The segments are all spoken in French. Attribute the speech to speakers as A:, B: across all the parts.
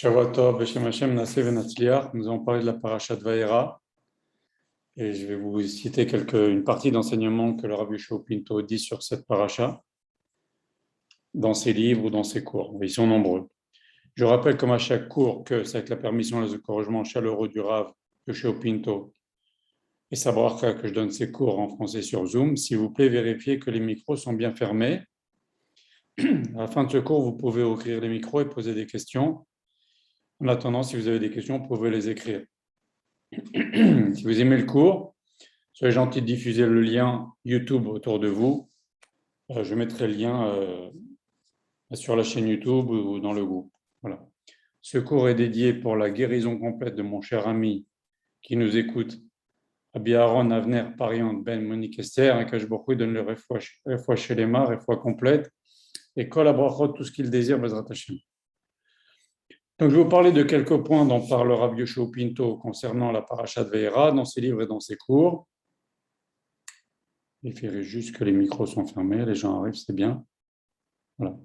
A: Shavua Tov, Beshem Hashem, Naaseh Venatzliach. Nous allons parler de la parasha de Vaera et je vais vous citer une partie d'enseignement que le Rabbi Yoshua Pinto dit sur cette parasha dans ses livres ou dans ses cours. Ils sont nombreux. Je rappelle comme à chaque cours que c'est avec la permission et les encouragements chaleureux du Rav Yoshua Pinto et sa bracha que je donne ces cours en français sur Zoom. S'il vous plaît, vérifiez que les micros sont bien fermés. À la fin de ce cours, vous pouvez ouvrir les micros et poser des questions. En attendant, si vous avez des questions, vous pouvez les écrire. Si vous aimez le cours, soyez gentil de diffuser le lien YouTube autour de vous. Je mettrai le lien sur la chaîne YouTube ou dans le groupe. Voilà. Ce cours est dédié pour la guérison complète de mon cher ami qui nous écoute, Rabbi Aaron Avner Parian Ben Monique Esther, un Kajbochou donne le refouach chez les mains, refouach complète, et kol habrachot, tout ce qu'il désire, Bezrat Hashem. Donc, je vais vous parler de quelques points dont parle Rabbi Yoshua Pinto concernant la parasha de Vaera dans ses livres et dans ses cours. Il faudrait juste que les micros sont fermés, les gens arrivent, c'est bien. Voilà.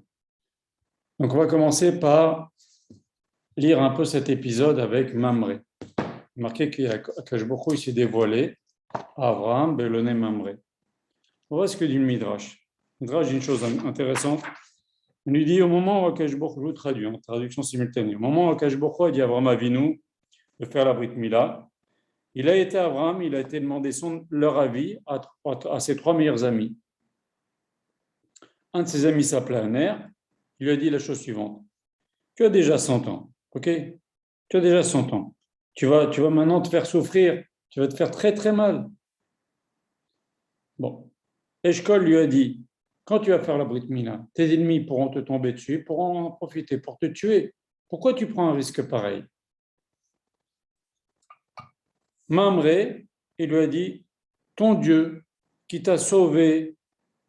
A: Donc, on va commencer par lire un peu cet épisode avec Mamré. Marqué qu'Akadosh Baruch Hu s'est dévoilé à Abraham, Beloné Mamré. On voit ce que dit le Midrash. Le Midrash dit une chose intéressante. On lui dit au moment où Akadosh Baruch Hu, je vous traduis, en traduction simultanée, au moment où Akadosh Baruch Hu a dit à Abraham Avinu de faire la Brit Mila, il a été demandé leur avis à ses trois meilleurs amis. Un de ses amis s'appelait Aner, il lui a dit la chose suivante. Tu as déjà 100 ans, ok? Tu as déjà 100 ans. Tu vas maintenant te faire souffrir, tu vas te faire très très mal. Bon. Eshkol lui a dit, quand tu vas faire la Brit Mila, tes ennemis pourront te tomber dessus, pourront en profiter pour te tuer. Pourquoi tu prends un risque pareil? Mamré, il lui a dit, ton Dieu qui t'a sauvé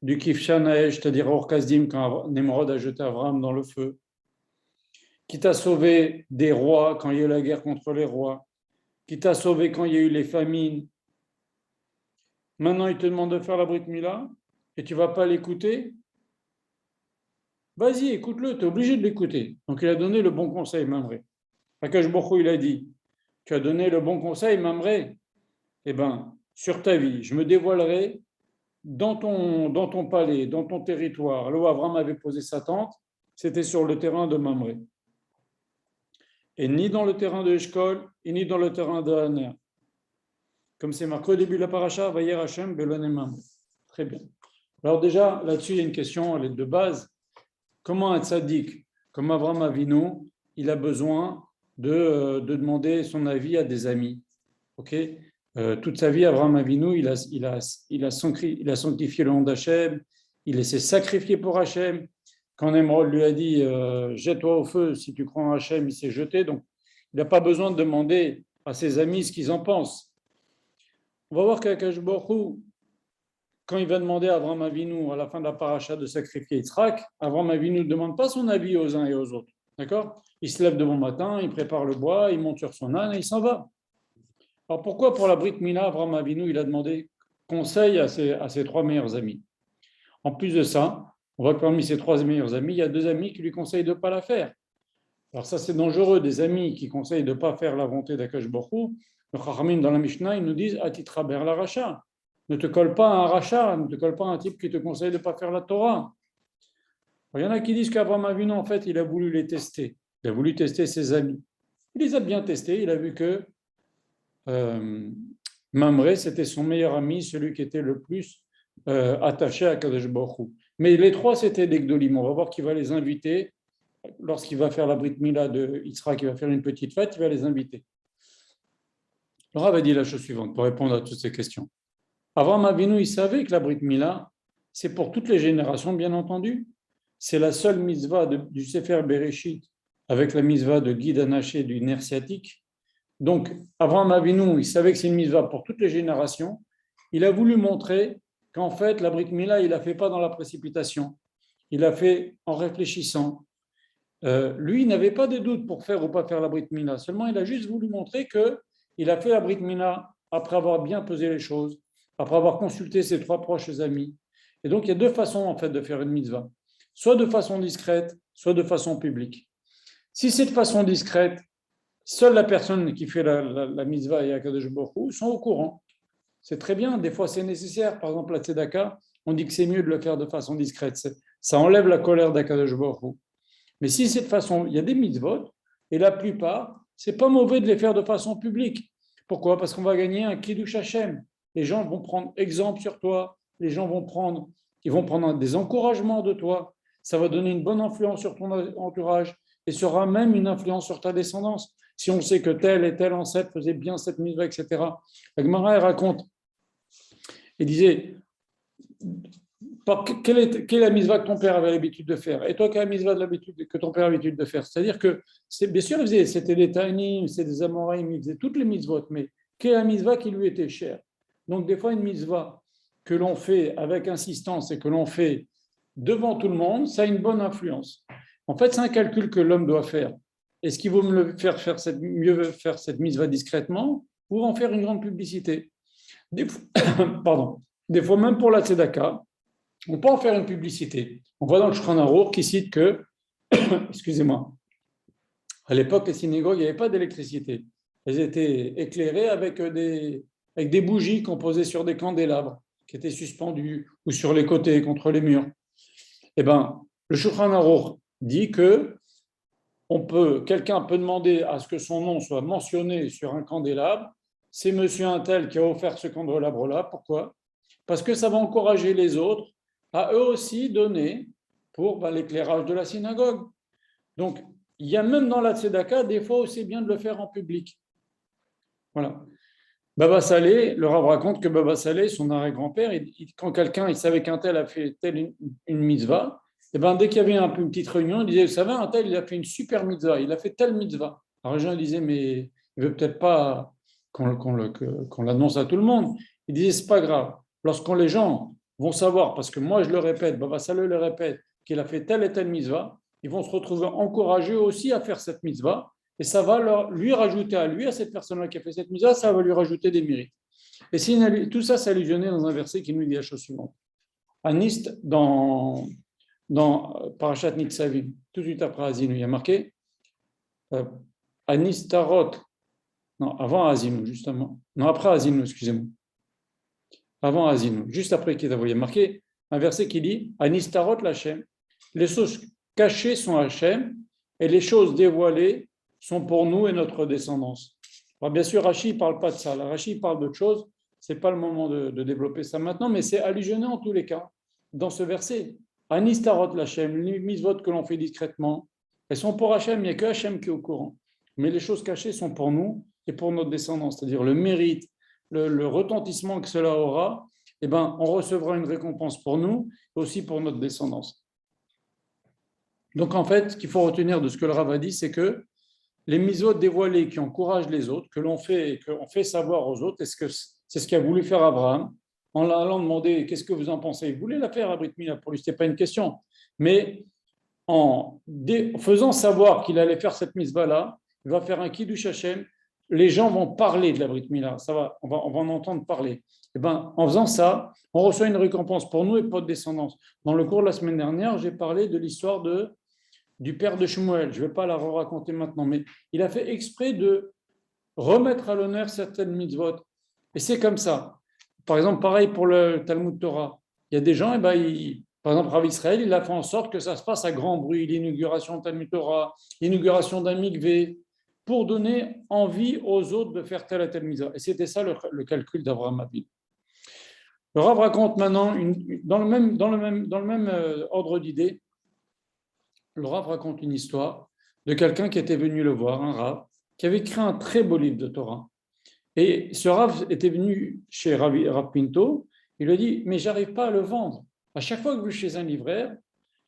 A: du Kifshanaesh, c'est-à-dire Or-Kasdim, quand Nemrod a jeté Abraham dans le feu, qui t'a sauvé des rois quand il y a eu la guerre contre les rois, qui t'a sauvé quand il y a eu les famines. Maintenant, il te demande de faire la Brit Mila et tu ne vas pas l'écouter. Vas-y, écoute-le, tu es obligé de l'écouter. Donc, il a donné le bon conseil, Mamré. Akash Baruch Hu, il a dit, tu as donné le bon conseil, Mamré. Eh bien, sur ta vie, je me dévoilerai dans ton palais, dans ton territoire. Là où Abraham avait posé sa tente, c'était sur le terrain de Mamré. Et ni dans le terrain de Eshkol, et ni dans le terrain de Haner. Comme c'est marqué au début de la paracha, Vayer Hashem Beloné Mamré. Très bien. Alors déjà, là-dessus, il y a une question, elle est de base. Comment un tzaddik, comme Abraham Avinu, il a besoin de demander son avis à des amis? Ok. Toute sa vie, Abraham Avinu, il a sanctifié le nom d'Hachem, il s'est sacrifié pour Hachem. Quand Nemrod lui a dit jette-toi au feu, si tu crois en Hachem, il s'est jeté. Donc, il n'a pas besoin de demander à ses amis ce qu'ils en pensent. On va voir qu'Akadosh Baruch Hu, quand il va demander à Abraham Avinu à la fin de la paracha de sacrifier Yitzhak, Abraham Avinu ne demande pas son avis aux uns et aux autres. D'accord? Il se lève de bon matin, il prépare le bois, il monte sur son âne et il s'en va. Alors pourquoi pour la Brit Mila, Abraham Avinu, il a demandé conseil à ses trois meilleurs amis? En plus de ça, on voit que parmi ses trois meilleurs amis, il y a deux amis qui lui conseillent de ne pas la faire. Alors ça, c'est dangereux, des amis qui conseillent de ne pas faire la volonté d'Akadosh Baruch Hu. Le Chachamim dans la Mishnah, ils nous disent Atitra ber la racha. Ne te colle pas à un rachat, ne te colle pas à un type qui te conseille de ne pas faire la Torah. Alors, il y en a qui disent qu'Abraham Avinu, en fait, il a voulu les tester. Il a voulu tester ses amis. Il les a bien testés, il a vu que Mamré, c'était son meilleur ami, celui qui était le plus attaché à Kadosh Baruch Hu. Mais les trois, c'était des Gdolim. On va voir qu'il va les inviter. Lorsqu'il va faire la Brit Mila de Yitzhak, il va faire une petite fête, il va les inviter. Le Rav a dit la chose suivante pour répondre à toutes ces questions. Avraham Avinu, il savait que la Brit Mila, c'est pour toutes les générations, bien entendu. C'est la seule mitzvah du Sefer Bereshit avec la mitzvah de Guide Anaché du nerf sciatique. Donc, Avraham Avinu, il savait que c'est une mitzvah pour toutes les générations. Il a voulu montrer qu'en fait, la Brit Mila, il ne l'a fait pas dans la précipitation. Il l'a fait en réfléchissant. Lui, il n'avait pas de doute pour faire ou pas faire la Brit Mila. Seulement, il a juste voulu montrer qu'il a fait la Brit Mila après avoir bien pesé les choses, après avoir consulté ses trois proches amis. Et donc, il y a deux façons, en fait, de faire une mitzvah. Soit de façon discrète, soit de façon publique. Si c'est de façon discrète, seule la personne qui fait la mitzvah et Akadosh Baruch Hu sont au courant. C'est très bien, des fois c'est nécessaire. Par exemple, la tzedaka, on dit que c'est mieux de le faire de façon discrète. Ça enlève la colère d'Akadosh Baruch Hu. Mais si c'est de façon, il y a des mitzvot, et la plupart, c'est pas mauvais de les faire de façon publique. Pourquoi? Parce qu'on va gagner un kiddush Hashem. Les gens vont prendre exemple sur toi, les gens ils vont prendre des encouragements de toi. Ça va donner une bonne influence sur ton entourage et sera même une influence sur ta descendance. Si on sait que tel et tel ancêtre faisait bien cette mitzvah, etc. La Gemara, elle raconte, elle disait, quelle est la mitzvah que ton père avait l'habitude de faire? Et toi, quelle est la mitzvah que ton père avait l'habitude de faire? C'est-à-dire que, bien sûr, c'était des ta'anim, c'était des amoraïm, il faisait toutes les mitzvot, mais quelle est la mitzvah qui lui était chère? Donc, des fois, une mitzvah que l'on fait avec insistance et que l'on fait devant tout le monde, ça a une bonne influence. En fait, c'est un calcul que l'homme doit faire. Est-ce qu'il vaut mieux faire cette mitzvah discrètement ou en faire une grande publicité? Pardon. Des fois, même pour la tzedaka, on peut en faire une publicité. On voit dans le Shulchan Aruch qui cite que, excusez-moi, à l'époque, les synagogues, il n'y avait pas d'électricité. Elles étaient éclairées avec des bougies qu'on posait sur des candélabres qui étaient suspendus ou sur les côtés contre les murs. Eh bien, le Shulchan Aruch dit que quelqu'un peut demander à ce que son nom soit mentionné sur un candélabre. C'est monsieur un tel qui a offert ce candélabre-là. Pourquoi? Parce que ça va encourager les autres à eux aussi donner pour l'éclairage de la synagogue. Donc, il y a même dans la tzedaka, des fois aussi bien de le faire en public. Voilà. Baba Salé, le Rav raconte que Baba Salé, son arrière-grand-père, quand quelqu'un, il savait qu'un tel a fait telle une mitzvah, et ben dès qu'il y avait une petite réunion, il disait, vous savez, un tel, il a fait une super mitzvah, il a fait telle mitzvah. Alors les gens disaient, mais il ne veut peut-être pas qu'on l'annonce à tout le monde. Il disait, c'est pas grave. Lorsque les gens vont savoir, parce que moi je le répète, Baba Salé le répète, qu'il a fait telle et telle mitzvah, ils vont se retrouver encouragés aussi à faire cette mitzvah, et ça va lui rajouter à cette personne-là qui a fait cette mitzvah, ça va lui rajouter des mérites. Et tout ça, c'est allusionné dans un verset qui nous dit la chose suivante. Anist, dans Parashat Nitzavim, tout de suite après Azinu, il y a marqué Anistarot, non, avant Azinu, justement. Non, après Azinu, excusez-moi. Avant Azinu, juste après Kitavo, il y a marqué un verset qui dit Anistarot l'Hachem, les choses cachées sont Hachem, et les choses dévoilées sont pour nous et notre descendance. Alors bien sûr, Rashi ne parle pas de ça. Rashi parle d'autre chose. Ce n'est pas le moment de développer ça maintenant, mais c'est allusionné en tous les cas dans ce verset. Anistarot l'Hachem, les mitzvot que l'on fait discrètement, elles sont pour Hachem, il n'y a que Hachem qui est au courant. Mais les choses cachées sont pour nous et pour notre descendance, c'est-à-dire le mérite, le retentissement que cela aura, eh ben, on recevra une récompense pour nous et aussi pour notre descendance. Donc en fait, ce qu'il faut retenir de ce que le Rav a dit, c'est que les mitzvot dévoilées qui encouragent les autres, que l'on fait et qu'on fait savoir aux autres, c'est ce qu'a voulu faire Abraham, en allant demander qu'est-ce que vous en pensez. Il voulait la faire à Brit Mila, pour lui, ce n'était pas une question. Mais en faisant savoir qu'il allait faire cette mitzvah-là, il va faire un kiddush Hashem, les gens vont parler de la Brit Mila, on va en entendre parler. Et ben, en faisant ça, on reçoit une récompense pour nous et pour notre descendance. Dans le cours de la semaine dernière, j'ai parlé de l'histoire du père de Shmuel. Je ne vais pas la raconter maintenant, mais il a fait exprès de remettre à l'honneur certaines mitzvot. Et c'est comme ça. Par exemple, pareil pour le Talmud Torah. Il y a des gens, par exemple, Rav Israël, il a fait en sorte que ça se passe à grand bruit, l'inauguration de Talmud Torah, l'inauguration d'un mikvé, pour donner envie aux autres de faire telle et telle mitzvah. Et c'était ça le calcul d'Avraham Avinu. Le Rav raconte maintenant, dans le même ordre d'idée, le Rav raconte une histoire de quelqu'un qui était venu le voir, un Rav, qui avait écrit un très beau livre de Torah. Et ce Rav était venu chez Rav Pinto, il lui a dit, mais j'arrive pas à le vendre. À chaque fois que je vais chez un libraire,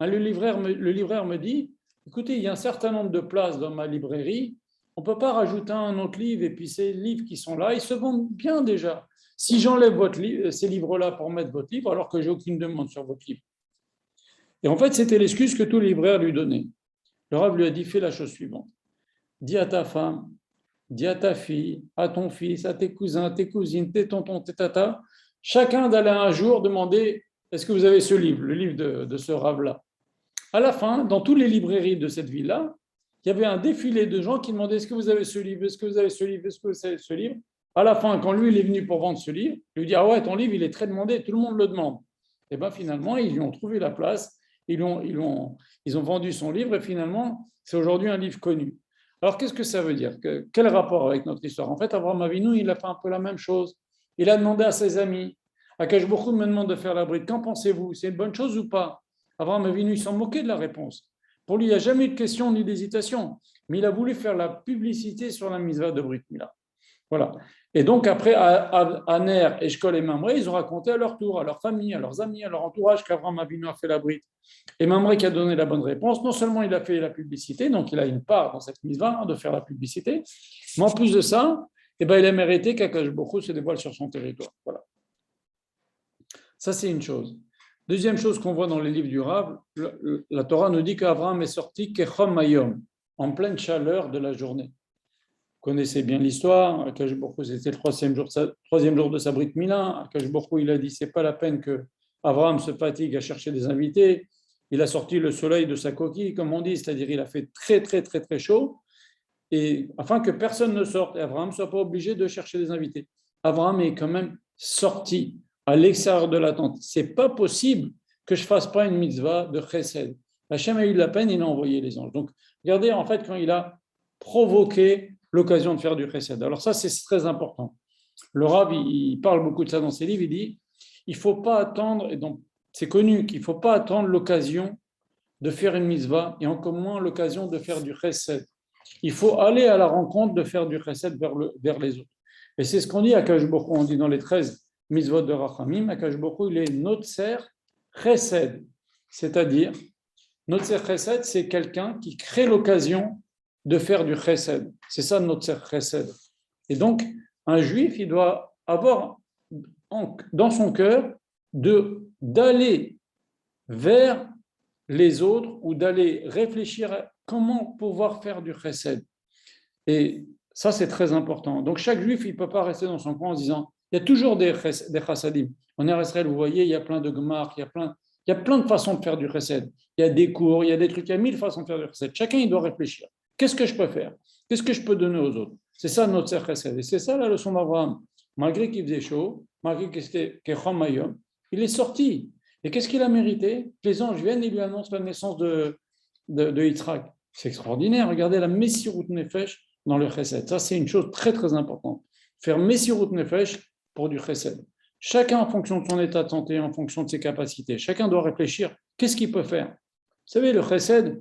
A: le libraire me dit, écoutez, il y a un certain nombre de places dans ma librairie, on ne peut pas rajouter un autre livre, et puis ces livres qui sont là, ils se vendent bien déjà. Si j'enlève ces livres-là pour mettre votre livre, alors que j'ai aucune demande sur votre livre. Et en fait, c'était l'excuse que tous les libraires lui donnaient. Le Rav lui a dit, fais la chose suivante. Dis à ta femme, dis à ta fille, à ton fils, à tes cousins, tes cousines, tes tontons, tes tatas, chacun d'aller un jour demander, est-ce que vous avez ce livre, le livre de ce Rav-là. À la fin, dans toutes les librairies de cette ville-là, il y avait un défilé de gens qui demandaient est-ce que vous avez ce livre, est-ce que vous avez ce livre, est-ce que vous avez ce livre. À la fin, quand lui, il est venu pour vendre ce livre, il lui dit ah ouais, ton livre, il est très demandé, tout le monde le demande. Et bien finalement, ils lui ont trouvé la place, ils ont vendu son livre et finalement, c'est aujourd'hui un livre connu. Alors qu'est-ce que ça veut dire? Quel rapport avec notre histoire? En fait, Abraham Avinu, il a fait un peu la même chose. Il a demandé à ses amis, Akash Baruch Hu me demande de faire la bride, qu'en pensez-vous? C'est une bonne chose ou pas? Abraham Avinu, il s'en moquait de la réponse. Pour lui, il n'y a jamais eu de question ni d'hésitation. Mais il a voulu faire la publicité sur la mitzvah de Brit Mila. Voilà. Et donc, après, Aner, Eshkol et Mamré, ils ont raconté à leur tour, à leur famille, à leurs amis, à leur entourage qu'Abraham Avinu a fait la bride. Et Mamré qui a donné la bonne réponse, non seulement il a fait la publicité, donc il a une part dans cette mitzvah de faire la publicité, mais en plus de ça, il a mérité qu'Akash Baruch Hu se dévoile sur son territoire. Voilà. Ça, c'est une chose. Deuxième chose qu'on voit dans les livres du Rav, la Torah nous dit qu'Abraham est sorti Kechom Hayom, en pleine chaleur de la journée. Vous connaissez bien l'histoire, Akash Baruch Hu, c'était le troisième jour de sa Brit Mila. Akash Baruch Hu, il a dit c'est pas la peine que Abraham se fatigue à chercher des invités. Il a sorti le soleil de sa coquille, comme on dit, c'est-à-dire il a fait très très très très chaud, et afin que personne ne sorte et Abraham ne soit pas obligé de chercher des invités. Abraham est quand même sorti à l'extérieur de la tente. C'est pas possible que je fasse pas une mitzvah de chesed. Hachem a eu de la peine, il a envoyé les anges. Donc, regardez en fait quand il a provoqué l'occasion de faire du chesed. Alors ça, c'est très important. Le Rav, il parle beaucoup de ça dans ses livres. Il dit, il faut pas attendre, et donc c'est connu qu'il faut pas attendre l'occasion de faire une mitzvah et encore moins l'occasion de faire du chesed. Il faut aller à la rencontre de faire du chesed vers les autres. Et c'est ce qu'on dit à Akash Baruch Hu, on dit dans les 13 mitzvot de Rachamim, Akash Baruch Hu, il est Notser Chesed. C'est-à-dire, Notser Chesed, c'est quelqu'un qui crée l'occasion de faire du Chesed. C'est ça Notser Chesed. Et donc, un juif, il doit avoir dans son cœur d'aller vers les autres ou d'aller réfléchir à comment pouvoir faire du Chesed. Et ça, c'est très important. Donc, chaque juif, il ne peut pas rester dans son coin en se disant il y a toujours des chassadim. En Israël, vous voyez, il y a plein de gemar, il y a plein de façons de faire du chesed. Il y a des cours, il y a des trucs, il y a 1000 façons de faire du chesed. Chacun, il doit réfléchir. Qu'est-ce que je peux faire? Qu'est-ce que je peux donner aux autres? C'est ça notre chesed. Et c'est ça la leçon d'Abraham. Malgré qu'il faisait chaud, malgré qu'il était Kechom Hayom, il est sorti. Et qu'est-ce qu'il a mérité? Les anges viennent et lui annoncent la naissance de Yitzhak. C'est extraordinaire. Regardez la Messirut Nefesh dans le chesed. Ça, c'est une chose très, très importante. Faire Messirut Nefesh pour du chesed. Chacun en fonction de son état de santé, en fonction de ses capacités, chacun doit réfléchir qu'est-ce qu'il peut faire. Vous savez, le chesed,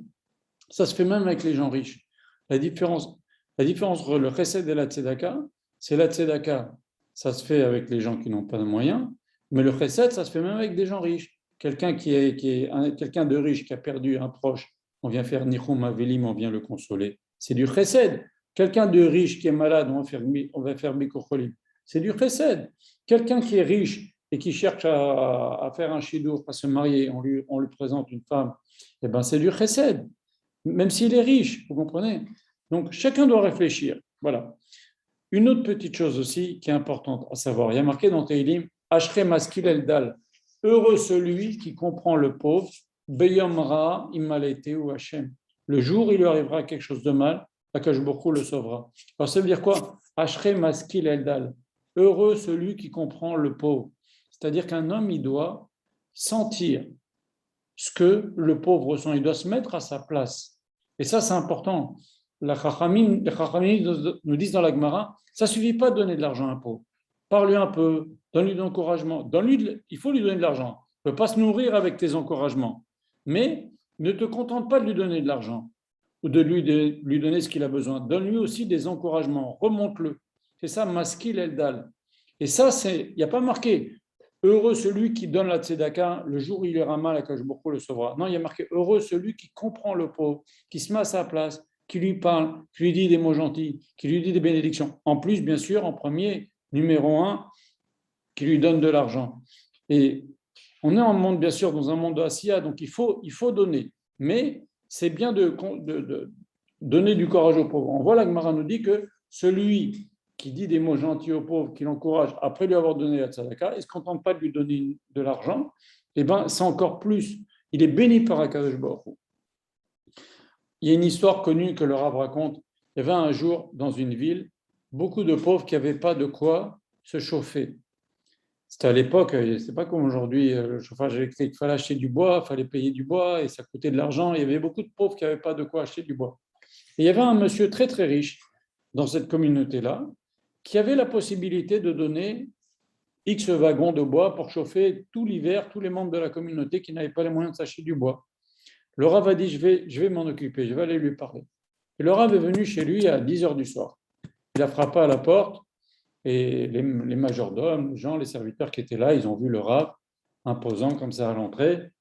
A: ça se fait même avec les gens riches. La différence entre le chesed et la tzedaka, c'est la tzedaka, ça se fait avec les gens qui n'ont pas de moyens, mais le chesed, ça se fait même avec des gens riches. Quelqu'un quelqu'un de riche qui a perdu un proche, on vient faire nichum avelim, on vient le consoler. C'est du chesed. Quelqu'un de riche qui est malade, on va faire bikur cholim. C'est du chesed. Quelqu'un qui est riche et qui cherche à faire un shidour, à se marier, on lui présente une femme, eh ben c'est du chesed, même s'il est riche, vous comprenez? Donc chacun doit réfléchir. Voilà. Une autre petite chose aussi qui est importante à savoir, il y a marqué dans Teilim, Ashrei maskil eldal, heureux celui qui comprend le pauvre, Beyom ra imalete ou Hashem. Le jour où il lui arrivera quelque chose de mal, Akash Baruch Hu le sauvera. Alors ça veut dire quoi? Ashrei maskil eldal. Heureux celui qui comprend le pauvre. C'est-à-dire qu'un homme, il doit sentir ce que le pauvre ressent. Il doit se mettre à sa place. Et ça, c'est important. Les Chachamim nous disent dans la Gemara, ça ne suffit pas de donner de l'argent à un pauvre. Parle-lui un peu, donne-lui de l'encouragement. Il faut lui donner de l'argent. Tu ne peux pas se nourrir avec tes encouragements. Mais ne te contente pas de lui donner de l'argent ou de lui donner ce qu'il a besoin. Donne-lui aussi des encouragements. Remonte-le. C'est ça, maskil eldal. Et ça, il n'y a pas marqué heureux celui qui donne la tzedaka, le jour où il aura mal, Akash Baruch Hu le sauvera. Non, il y a marqué heureux celui qui comprend le pauvre, qui se met à sa place, qui lui parle, qui lui dit des mots gentils, qui lui dit des bénédictions. En plus, bien sûr, en premier, numéro 1, qui lui donne de l'argent. Et on est en monde, bien sûr, dans un monde de Asiya, donc il faut donner. Mais c'est bien de donner du courage aux pauvres. On voit, la Gemara nous dit que celui qui dit des mots gentils aux pauvres, qui l'encourage, après lui avoir donné la tzedaka, il ne se contente pas de lui donner de l'argent, eh ben, c'est encore plus. Il est béni par Akadosh Baruch Hu. Il y a une histoire connue que le Rav raconte. Il y avait un jour dans une ville beaucoup de pauvres qui n'avaient pas de quoi se chauffer. C'était à l'époque, c'est pas comme aujourd'hui, le chauffage électrique. Il fallait acheter du bois, il fallait payer du bois et ça coûtait de l'argent. Il y avait beaucoup de pauvres qui n'avaient pas de quoi acheter du bois. Et il y avait un monsieur très très riche dans cette communauté-là qui avait la possibilité de donner X wagons de bois pour chauffer tout l'hiver tous les membres de la communauté qui n'avaient pas les moyens de s'acheter du bois. Le Rav a dit, je vais m'en occuper, je vais aller lui parler. Et le Rav est venu chez lui à 10 heures du soir. Il a frappé à la porte et les majordomes, les gens, les serviteurs qui étaient là, ils ont vu le Rav imposant comme ça à l'entrée.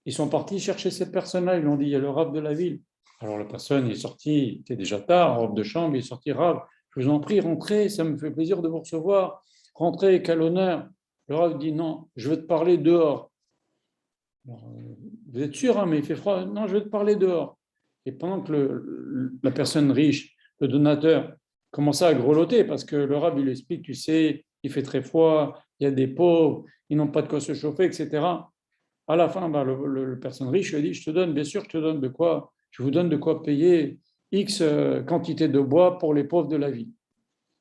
A: Ils sont partis chercher cette personne-là, ils lui ont dit, il y a le Rav de la ville. Alors la personne est sortie, il était déjà tard, en robe de chambre, il est sorti, Rav, je vous en prie, rentrez, ça me fait plaisir de vous recevoir. Rentrez, quel honneur. Le Rav dit, non, je veux te parler dehors. Alors, vous êtes sûr, hein, mais il fait froid. Non, je vais te parler dehors. Et pendant que la personne riche, le donateur, commençait à grelotter, parce que le Rav, il lui explique, tu sais, il fait très froid, il y a des pauvres, ils n'ont pas de quoi se chauffer, etc. À la fin, le personne riche lui dit, je te donne, bien sûr, je te donne de quoi, je vous donne de quoi payer X quantité de bois pour les pauvres de la ville.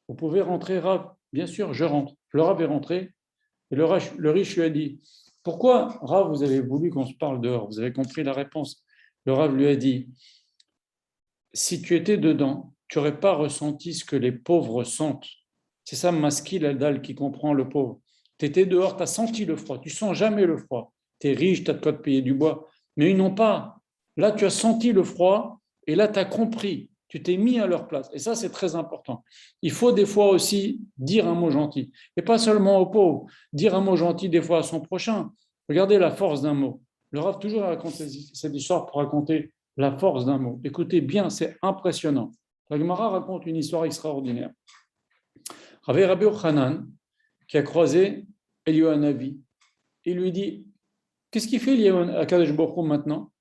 A: Vous pouvez rentrer, Rav. Bien sûr, je rentre. Le Rav est rentré, et le riche lui a dit, pourquoi, Rav, vous avez voulu qu'on se parle dehors? Vous avez compris la réponse. Le Rav lui a dit, si tu étais dedans, tu n'aurais pas ressenti ce que les pauvres ressentent. C'est ça, Maskil Adal, qui comprend le pauvre. Tu étais dehors, tu as senti le froid. Tu ne sens jamais le froid. Tu es riche, tu as de quoi te payer du bois. Mais ils n'ont pas. Là, tu as senti le froid et là, tu as compris. Tu t'es mis à leur place. Et ça, c'est très important. Il faut des fois aussi dire un mot gentil. Et pas seulement aux pauvres. Dire un mot gentil des fois à son prochain. Regardez la force d'un mot. Le Rav toujours raconte cette histoire pour raconter la force d'un mot. Écoutez bien, c'est impressionnant. La Gemara raconte une histoire extraordinaire. Rabbi Yochanan, qui a croisé Eliyahu il lui dit, qu'est-ce qu'il fait Akadosh Baruch Hu maintenant?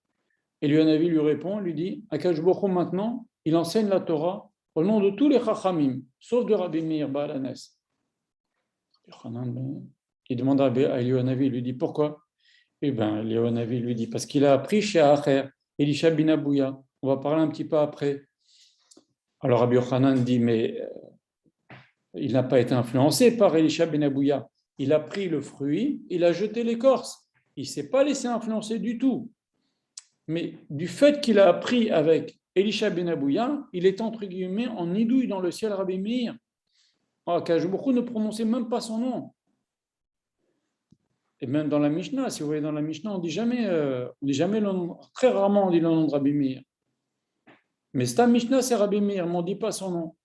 A: Eliyahu lui répond, lui dit, Akadosh Baruch Hu maintenant, il enseigne la Torah au nom de tous les Chachamim, sauf de Rabbi Meir Baal Hanes. Il demande à Eliyahu, il lui dit, pourquoi? Eh bien, Eliyahu lui dit, parce qu'il a appris chez Acher, Elisha bin Abouya. On va parler un petit peu après. Alors Rabbi Yochanan dit, mais il n'a pas été influencé par Elisha ben Abouya. Il a pris le fruit, il a jeté l'écorce. Il ne s'est pas laissé influencer du tout. Mais du fait qu'il a appris avec Elisha ben Abouya, il est entre guillemets en nidouille dans le ciel Rabbi Meir. Akadosh Baruch Hu ne prononçait même pas son nom. Et même dans la Mishnah, si vous voyez dans la Mishnah, on dit jamais le nom, très rarement on dit le nom de Rabbi Meir. Mais cette Mishnah, c'est Rabbi Meir, mais on ne dit pas son nom.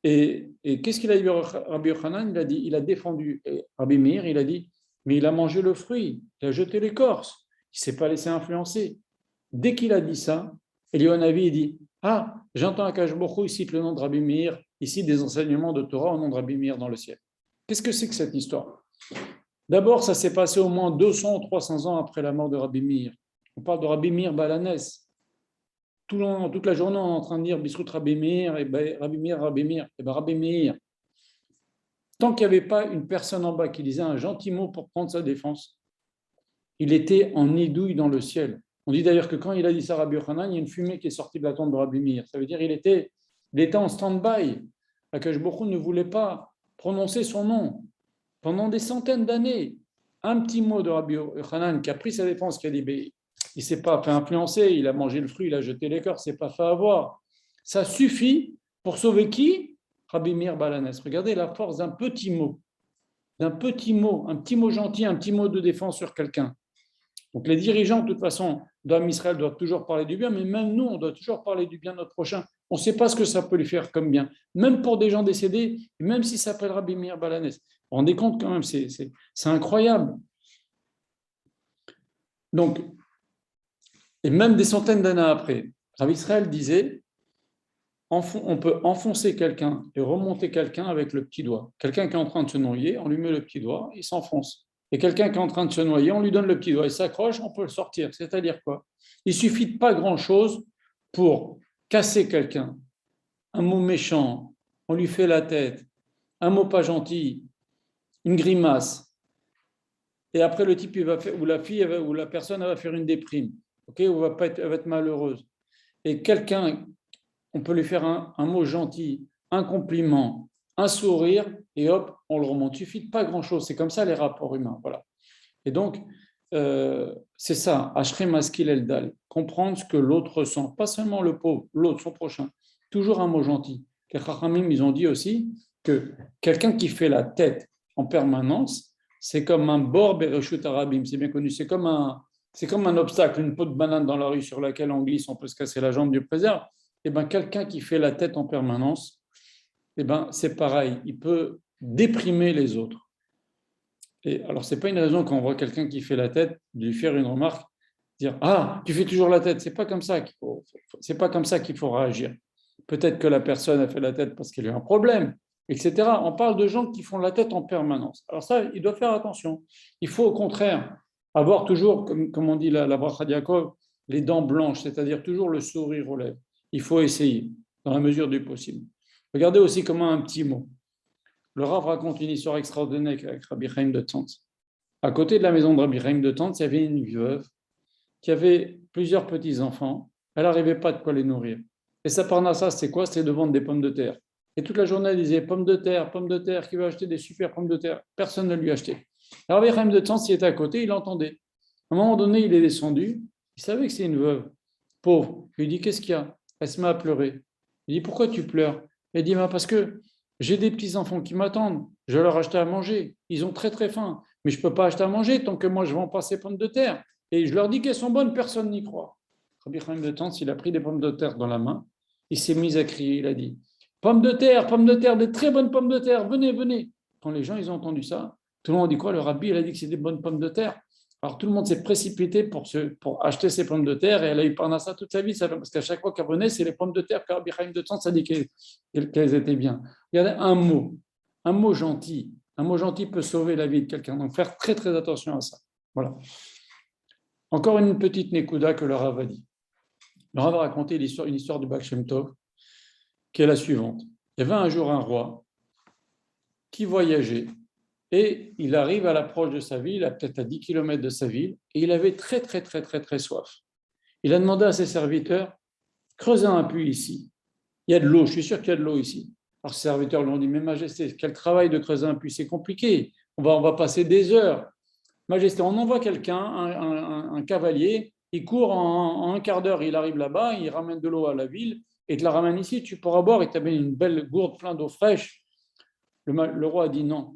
A: Et qu'est-ce qu'il a dit Rabbi Yochanan? Il a défendu Rabbi Meir, il a dit, mais il a mangé le fruit, il a jeté l'écorce, il ne s'est pas laissé influencer. Dès qu'il a dit ça, Eliyahu il dit, ah, j'entends Akadosh Baruch Hu, il cite le nom de Rabbi Meir, ici des enseignements de Torah au nom de Rabbi Meir dans le ciel. Qu'est-ce que c'est que cette histoire? D'abord, ça s'est passé au moins 200 ou 300 ans après la mort de Rabbi Meir. On parle de Rabbi Meir Baal Hanes. Toute la journée, on est en train de dire Bisrout Rabbi Meir, et Rabbi Meir, Rabbi Meir, et Rabbi Meir. Tant qu'il n'y avait pas une personne en bas qui disait un gentil mot pour prendre sa défense, il était en nidouille dans le ciel. On dit d'ailleurs que quand il a dit ça à Rabbi Yochanan, il y a une fumée qui est sortie de la tombe de Rabbi Meir. Ça veut dire qu'il était en stand-by. Akadosh Baruch Hu ne voulait pas prononcer son nom pendant des centaines d'années. Un petit mot de Rabbi Yochanan qui a pris sa défense, qui a dit il ne s'est pas fait influencer, il a mangé le fruit, il a jeté l'écorce, il ne s'est pas fait avoir. Ça suffit pour sauver qui? Rabbi Meir Baal Hanes. Regardez la force d'un petit mot, un petit mot gentil, un petit mot de défense sur quelqu'un. Donc les dirigeants, de toute façon, d'Am Israël doivent toujours parler du bien, mais même nous, on doit toujours parler du bien de notre prochain. On ne sait pas ce que ça peut lui faire comme bien, même pour des gens décédés, même s'il s'appelle Rabbi Meir Baal Hanes. Vous vous rendez compte quand même, c'est incroyable. Donc, et même des centaines d'années après, Rabbi Israël disait, on peut enfoncer quelqu'un et remonter quelqu'un avec le petit doigt. Quelqu'un qui est en train de se noyer, on lui met le petit doigt, il s'enfonce. Et quelqu'un qui est en train de se noyer, on lui donne le petit doigt, il s'accroche, on peut le sortir. C'est-à-dire quoi? Il suffit de pas grand-chose pour casser quelqu'un. Un mot méchant, on lui fait la tête, un mot pas gentil, une grimace. Et après, le type, il va faire, ou la fille, ou la personne, elle va faire une déprime. Okay, elle va être malheureuse. et quelqu'un, on peut lui faire un mot gentil, un compliment, un sourire, et hop, on le remonte. Il ne suffit de pas grand-chose. C'est comme ça les rapports humains. Voilà. Et donc, c'est ça, Ashre Maskil Eldal, comprendre ce que l'autre ressent, pas seulement le pauvre, l'autre, son prochain. Toujours un mot gentil. Les Chachamim, ils ont dit aussi que quelqu'un qui fait la tête en permanence, c'est comme un bord bereshut arabim, c'est bien connu, c'est comme un obstacle, une peau de banane dans la rue sur laquelle on glisse, on peut se casser la jambe, Dieu préserve. Et bien, quelqu'un qui fait la tête en permanence, et ben, c'est pareil, il peut déprimer les autres. Et alors, ce n'est pas une raison quand on voit quelqu'un qui fait la tête, de lui faire une remarque, dire ah, tu fais toujours la tête. C'est pas comme ça qu'il faut réagir. Peut-être que la personne a fait la tête parce qu'elle a eu un problème, etc. On parle de gens qui font la tête en permanence. Alors ça, il doit faire attention. Il faut au contraire avoir toujours, comme on dit la bracha de Yaakov, les dents blanches, c'est-à-dire toujours le sourire aux lèvres. Il faut essayer, dans la mesure du possible. Regardez aussi comment un petit mot. Le Rav raconte une histoire extraordinaire avec Rabbi Chaim de Tzantz. À côté de la maison de Rabbi Chaim de Tzantz, il y avait une veuve qui avait plusieurs petits-enfants. Elle n'arrivait pas de quoi les nourrir. Et sa parnassa, c'est quoi? C'est de vendre des pommes de terre. Et toute la journée, elle disait pommes de terre, qui veut acheter des super pommes de terre? Personne ne lui achetait. Alors Rabbi Chaim de Tzantz, il était à côté, il entendait. À un moment donné, il est descendu. Il savait que c'est une veuve, pauvre. Je lui dis qu'est-ce qu'il y a? Elle se met à pleurer. Il dit pourquoi tu pleures? Elle dit parce que j'ai des petits-enfants qui m'attendent. Je leur acheter à manger. Ils ont très, très faim. Mais je ne peux pas acheter à manger tant que moi, je ne vends pas ces pommes de terre. Et je leur dis qu'elles sont bonnes, personne n'y croit. Rabbi Chaim de Tzantz, il a pris des pommes de terre dans la main. Il s'est mis à crier. Il a dit pommes de terre, des très bonnes pommes de terre. Venez, venez. Quand les gens ils ont entendu ça, tout le monde dit quoi? Le rabbi, il a dit que c'est des bonnes pommes de terre. Alors tout le monde s'est précipité pour acheter ces pommes de terre et elle a eu parnassa toute sa vie, parce qu'à chaque fois qu'elle venait, c'est les pommes de terre que Rabbi Chaim de Tzantz a dit qu'elles étaient bien. Regardez, un mot gentil peut sauver la vie de quelqu'un. Donc faire très très attention à ça. Voilà. Encore une petite Nekuda que le Rav a dit. Le Rav a raconté une histoire du Baal Shem Tov qui est la suivante. Il y avait un jour un roi qui voyageait et il arrive à l'approche de sa ville, peut-être à 10 km de sa ville, et il avait très, très, très, très, très soif. Il a demandé à ses serviteurs, creusez un puits ici. Il y a de l'eau, je suis sûr qu'il y a de l'eau ici. Alors ses serviteurs lui ont dit, mais Majesté, quel travail de creuser un puits, c'est compliqué, on va passer des heures. Majesté, on envoie quelqu'un, un cavalier, il court en un quart d'heure, il arrive là-bas, il ramène de l'eau à la ville, et te la ramène ici, tu pourras boire, et tu as une belle gourde pleine d'eau fraîche. Le roi a dit non.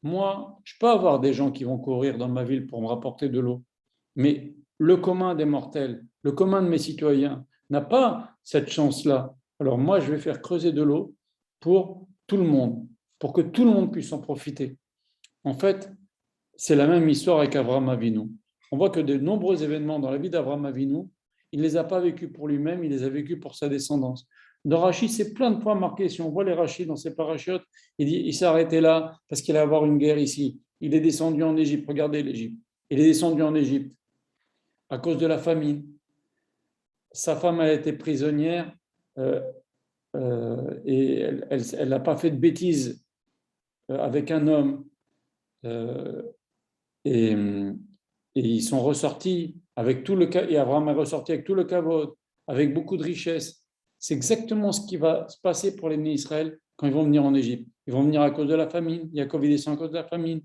A: Moi, je peux avoir des gens qui vont courir dans ma ville pour me rapporter de l'eau, mais le commun des mortels, le commun de mes citoyens n'a pas cette chance-là. Alors moi, je vais faire creuser de l'eau pour tout le monde, pour que tout le monde puisse en profiter. En fait, c'est la même histoire avec Avraham Avinu. On voit que de nombreux événements dans la vie d'Avraham Avinu, il ne les a pas vécus pour lui-même, il les a vécus pour sa descendance. Dans Rachid, c'est plein de points marqués. Si on voit les Rachid dans ses parachutes, il s'est arrêté là parce qu'il allait avoir une guerre ici. Il est descendu en Égypte. Regardez l'Égypte. Il est descendu en Égypte à cause de la famine. Sa femme a été prisonnière et elle n'a pas fait de bêtises avec un homme. Et ils sont ressortis avec tout le et Abraham est ressorti avec tout le kavod, avec beaucoup de richesses. C'est exactement ce qui va se passer pour les nés d'Israël quand ils vont venir en Égypte. Ils vont venir à cause de la famine. Yaakov il descend à cause de la famine.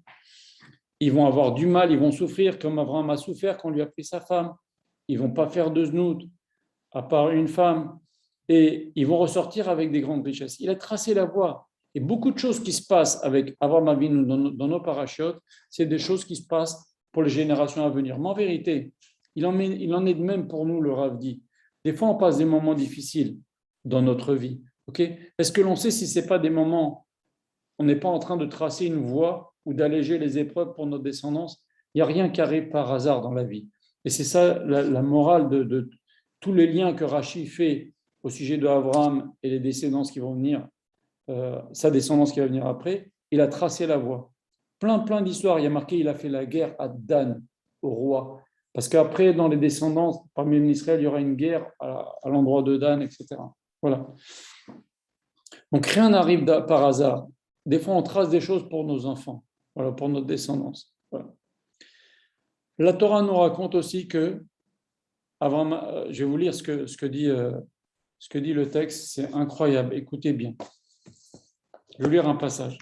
A: Ils vont avoir du mal, ils vont souffrir comme Abraham a souffert quand on lui a pris sa femme. Ils vont pas faire de znout à part une femme. Et ils vont ressortir avec des grandes richesses. Il a tracé la voie. Et beaucoup de choses qui se passent avec Avraham Avinu dans nos parachutes, c'est des choses qui se passent pour les générations à venir. Mais en vérité, il en est de même pour nous, le Rav dit. Des fois, on passe des moments difficiles dans notre vie. Est-ce que l'on sait si ce n'est pas des moments, on n'est pas en train de tracer une voie ou d'alléger les épreuves pour notre descendance? Il n'y a rien qui arrive par hasard dans la vie. Et c'est ça la morale de tous les liens que Rachi fait au sujet d'Abraham et les descendances qui vont venir, sa descendance qui va venir après. Il a tracé la voie. Plein d'histoires. Il y a marqué, il a fait la guerre à Dan, au roi. Parce qu'après, dans les descendants, parmi l'Israël, il y aura une guerre à l'endroit de Dan, etc. Voilà. Donc, rien n'arrive par hasard. Des fois, on trace des choses pour nos enfants, voilà, pour notre descendance. Voilà. La Torah nous raconte aussi que je vais vous lire ce que dit le texte, c'est incroyable, écoutez bien. Je vais lire un passage.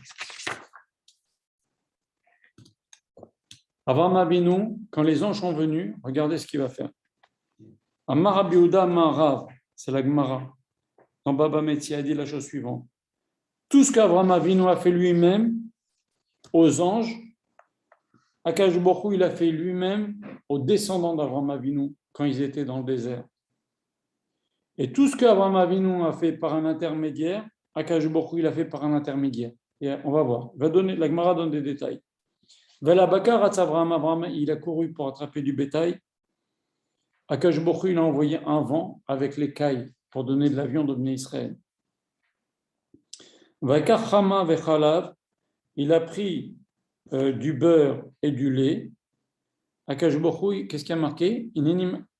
A: Avraham Avinu, quand les anges sont venus, regardez ce qu'il va faire. Amar Rabbi Yehuda Amar Rav, c'est la Gemara. Dans Baba Metzia a dit la chose suivante. Tout ce qu'Avraham Avinu a fait lui-même aux anges, Akadosh Baruch Hu, il a fait lui-même aux descendants d'Avraham Avinu quand ils étaient dans le désert. Et tout ce qu'Avraham Avinu a fait par un intermédiaire, Akadosh Baruch Hu, il a fait par un intermédiaire. Et on va voir. La Gemara donne des détails. Avraham, il a couru pour attraper du bétail. Akadosh Baruch Hu, il a envoyé un vent avec les cailles pour donner de la viande au Bnei Israël. Il a pris du beurre et du lait. Akadosh Baruch Hu, qu'est-ce qui a marqué?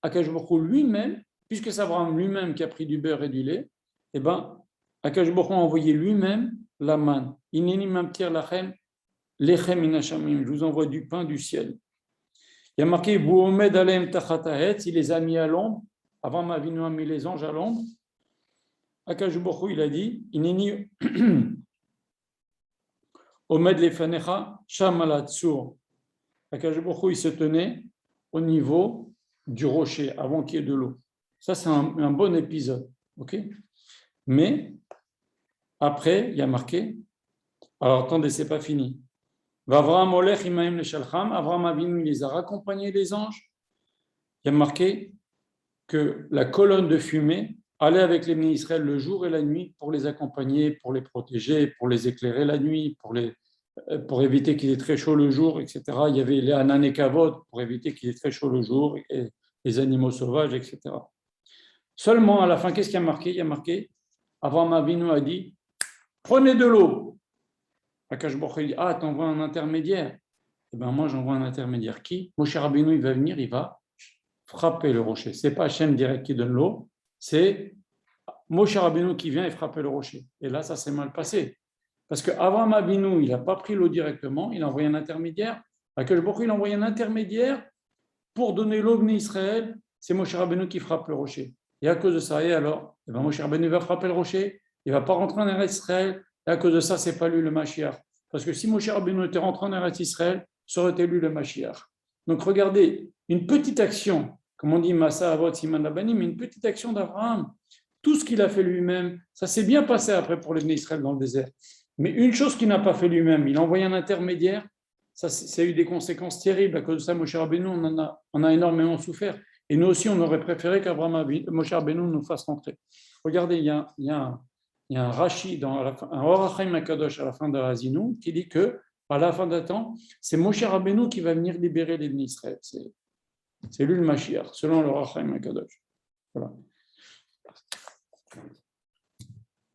A: Akadosh Baruch Hu lui-même, puisque c'est Abraham lui-même qui a pris du beurre et du lait, eh bien, Akadosh Baruch Hu a envoyé lui-même la manne. Je vous envoie du pain du ciel. Il y a marqué il les a mis à l'ombre. Avant Avinu a mis les anges à l'ombre. Akadosh Baruch Hu, il a dit Ineni Omed lefanecha shamalat sur. Akadosh Baruch Hu, il se tenait au niveau du rocher avant qu'il y ait de l'eau. Ça, c'est un bon épisode. Ok. Mais après, il y a marqué. Alors attendez, c'est pas fini. Avraham olech imaim leshalcham. Avraham Avinu, il les a raccompagnés les anges. Il y a marqué que la colonne de fumée allait avec les Bnei Israël le jour et la nuit pour les accompagner, pour les protéger, pour les éclairer la nuit, pour éviter qu'il ait très chaud le jour, etc. Il y avait les Hanan et Kavod pour éviter qu'il ait très chaud le jour, et les animaux sauvages, etc. Seulement, à la fin, qu'est-ce qu'il y a marqué? Il y a marqué, Avraham Avinu a dit, prenez de l'eau. Akadosh Baruch Hu dit, t'envoies un intermédiaire. Eh bien, moi, j'envoie un intermédiaire. Qui? Moshe Rabbeinu, il va venir, il va frapper le rocher. Ce n'est pas Hachem direct qui donne l'eau, c'est Moshe Rabbeinu qui vient et frapper le rocher. Et là, ça s'est mal passé. Parce qu'Avraham Avinu, il n'a pas pris l'eau directement, il a envoyé un intermédiaire. Akadosh Baruch Hu, il a envoyé un intermédiaire pour donner l'eau à Israël. C'est Moshe Rabbeinu qui frappe le rocher. Et à cause de ça, et alors, Moshe Rabbeinu va frapper le rocher, il ne va pas rentrer en Eretz Israël. Et à cause de ça, ce n'est pas lui le Mashiach. Parce que si Moshe Rabbeinu était rentré en Eretz Israël, ça aurait été lui le Mashiach. Donc regardez, une petite action, comme on dit Masa Avot Siman Labanim, mais une petite action d'Abraham, tout ce qu'il a fait lui-même, ça s'est bien passé après pour les Bnei Israël dans le désert. Mais une chose qu'il n'a pas fait lui-même, il a envoyé un intermédiaire, ça a eu des conséquences terribles. À cause de ça, Moshe Rabbeinu, on a énormément souffert. Et nous aussi, on aurait préféré Moshe Rabbeinu nous fasse rentrer. Regardez, il y a un Rashi, un Or HaChaim HaKadosh à la fin de Razinu, qui dit que à la fin d'un temps, c'est Moshe Rabbeinu qui va venir libérer les Bnei Israël. C'est lui le Mashiach, selon le Or HaChaim HaKadosh. Voilà.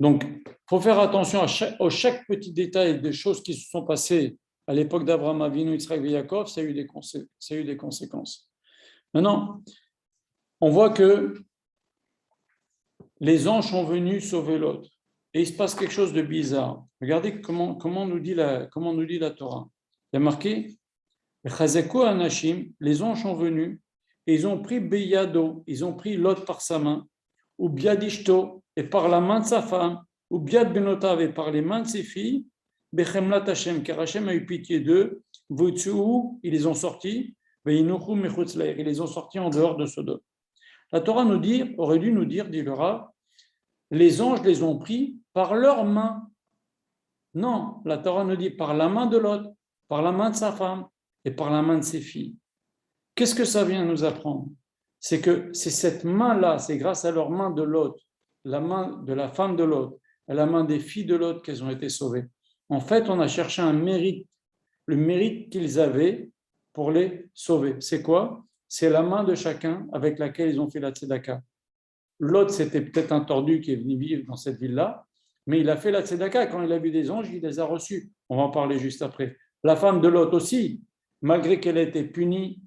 A: Donc, il faut faire attention à chaque petit détail des choses qui se sont passées à l'époque d'Abraham Avinu, Yitzhak et Yaakov, ça a eu des conséquences. Maintenant, on voit que les anges sont venus sauver l'autre. Et il se passe quelque chose de bizarre. Regardez comment nous dit la Torah. Il y a marqué Chazeko Anashim, les anges sont venus et ils ont pris Beyado, ils ont pris l'autre par sa main, ou Biadishto, et par la main de sa femme, ou Biad Benotav, et par les mains de ses filles, Bechemlat Hashem, car Hashem a eu pitié d'eux, Vutsu, ils les ont sortis, Veinuchu Mechutz Lair, ils les ont sortis en dehors de Sodome. La Torah aurait dû nous dire, dit le Rav, les anges les ont pris par leurs mains. Non, la Torah nous dit par la main de l'autre, par la main de sa femme et par la main de ses filles. Qu'est-ce que ça vient nous apprendre? C'est que c'est cette main-là, c'est grâce à leur main de l'autre, la main de la femme de l'autre, à la main des filles de l'autre qu'elles ont été sauvées. En fait, on a cherché un mérite, le mérite qu'ils avaient pour les sauver. C'est quoi? C'est la main de chacun avec laquelle ils ont fait la tzedaka. L'autre, c'était peut-être un tordu qui est venu vivre dans cette ville-là, mais il a fait la tzedaka. Quand il a vu des anges, il les a reçus. On va en parler juste après. La femme de l'autre aussi, malgré qu'elle ait été punie,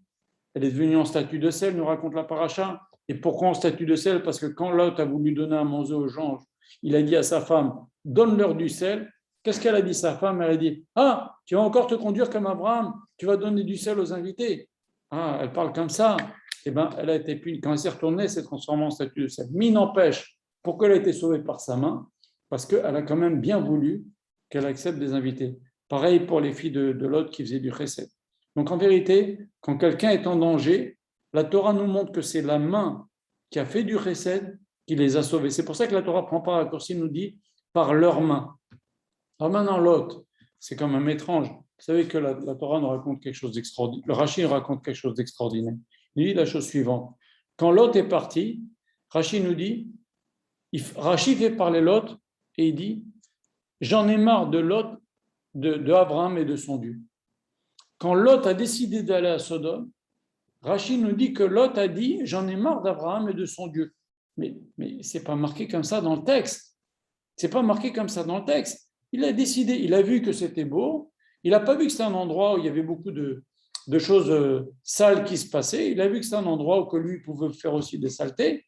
A: elle est devenue en statut de sel, nous raconte la paracha. Et pourquoi en statut de sel? Parce que quand l'autre a voulu donner à manger aux anges, il a dit à sa femme, donne-leur du sel. Qu'est-ce qu'elle a dit, sa femme? Elle a dit, tu vas encore te conduire comme Abraham, tu vas donner du sel aux invités. Elle parle comme ça. eh ben, elle a été punie. Quand elle s'est retournée, elle s'est transformée en statue de sel. Mais il n'empêche, pourquoi elle a été sauvée par sa main? Parce qu'elle a quand même bien voulu qu'elle accepte des invités. Pareil pour les filles de Lot qui faisaient du chesed. Donc en vérité, quand quelqu'un est en danger, la Torah nous montre que c'est la main qui a fait du chesed qui les a sauvés. C'est pour ça que la Torah ne prend pas raccourci, nous dit par leurs mains. Alors maintenant, Lot, c'est quand même étrange. Vous savez que la Torah nous raconte quelque chose d'extraordinaire. Le Rashi nous raconte quelque chose d'extraordinaire. Il dit la chose suivante. Quand Lot est parti, Rashi nous dit, Rashi fait parler Lot et il dit, j'en ai marre de Lot, de Abraham et de son Dieu. Quand Lot a décidé d'aller à Sodome, Rashi nous dit que Lot a dit, j'en ai marre d'Abraham et de son Dieu. Mais ce n'est pas marqué comme ça dans le texte. Ce n'est pas marqué comme ça dans le texte. Il a décidé, il a vu que c'était beau, il n'a pas vu que c'était un endroit où il y avait beaucoup de choses sales qui se passaient, il a vu que c'était un endroit où que lui pouvait faire aussi des saletés,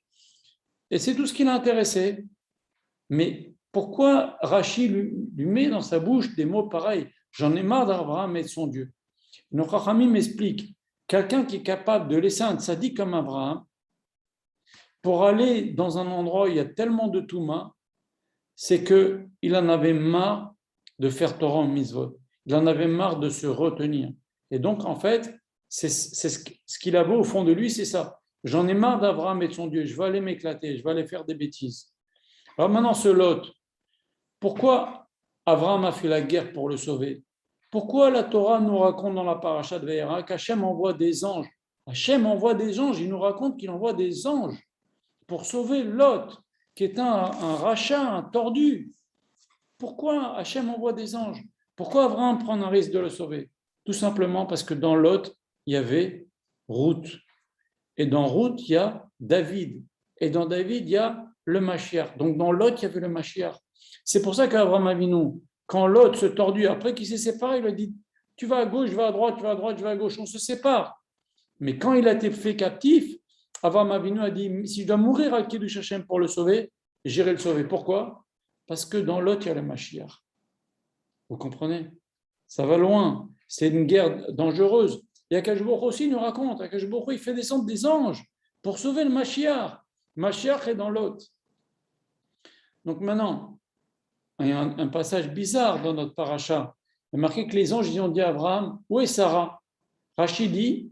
A: et c'est tout ce qui l'a intéressé. Mais pourquoi Rachi lui met dans sa bouche des mots pareils? J'en ai marre d'Abraham et de son Dieu. Nos Chachamim m'explique, quelqu'un qui est capable de laisser un tzaddik comme Abraham pour aller dans un endroit où il y a tellement de Touma, c'est qu'il en avait marre de faire Torah en mitzvot. Il en avait marre de se retenir. Et donc, en fait, c'est ce qu'il avait au fond de lui, c'est ça. J'en ai marre d'Abraham et de son Dieu. Je vais aller m'éclater, je vais aller faire des bêtises. Alors maintenant, ce Lot, pourquoi Abraham a fait la guerre pour le sauver? Pourquoi la Torah nous raconte dans la paracha de Vayera qu'Hachem envoie des anges? Hachem envoie des anges, il nous raconte qu'il envoie des anges pour sauver Lot, qui est un rachat, un tordu. Pourquoi Hachem envoie des anges? Pourquoi Abraham prend un risque de le sauver? Tout simplement parce que dans Lot, il y avait Ruth. Et dans Ruth, il y a David. Et dans David, il y a le Mashiach. Donc dans Lot, il y avait le Mashiach. C'est pour ça qu'Abraham Avinu, quand Lot se tordut, après qu'il s'est séparé, il a dit, tu vas à gauche, je vais à droite, tu vas à droite, je vais à gauche, on se sépare. Mais quand il a été fait captif, Abraham Avinu a dit, si je dois mourir à Kiddush Hashem pour le sauver, j'irai le sauver. Pourquoi? Parce que dans Lot, il y a le Mashiach. Vous comprenez? Ça va loin. C'est une guerre dangereuse. Et Akash Baruch aussi nous raconte, Akash Baruch il fait descendre des anges pour sauver le Mashiach. Mashiach est dans Lot. Donc maintenant, il y a un passage bizarre dans notre paracha. Il est marqué que les anges ils ont dit à Abraham, où est Sarah? Rachid dit,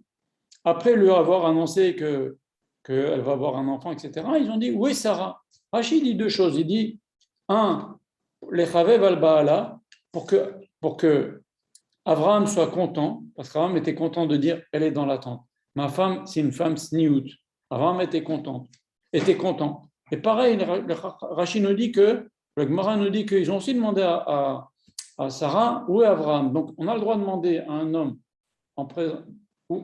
A: après lui avoir annoncé qu'elle va avoir un enfant, etc., ils ont dit, où est Sarah? Rachid dit deux choses. Il dit, un, les chavev al baala, pour que Abraham soit content, parce qu'Abraham était content de dire, elle est dans la tente. Ma femme, c'est une femme sniout. Abraham était content. Et pareil, le Rachid nous dit que, le Gemara nous dit qu'ils ont aussi demandé à Sarah où est Abraham. Donc, on a le droit de demander à un homme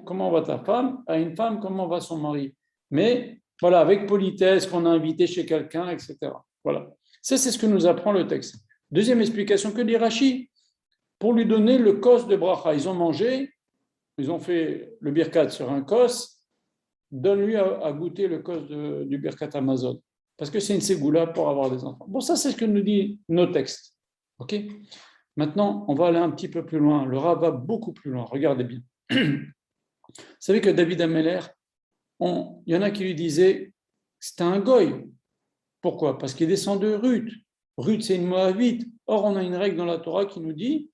A: comment va ta femme, à une femme comment va son mari. Mais voilà, avec politesse, qu'on a invité chez quelqu'un, etc. Voilà. Ça, c'est ce que nous apprend le texte. Deuxième explication que dit Rachid, pour lui donner le kos de bracha. Ils ont mangé, ils ont fait le birkat sur un kos, donne-lui à goûter le kos du birkat Amazon. Parce que c'est une ségoula pour avoir des enfants. Bon, ça, c'est ce que nous dit nos textes. OK? Maintenant, on va aller un petit peu plus loin. Le Rav va beaucoup plus loin. Regardez bien. Vous savez que David Ameller, il y en a qui lui disaient que c'était un goy. Pourquoi? Parce qu'il descend de Ruth. Ruth, c'est une Moabite. Or, on a une règle dans la Torah qui nous dit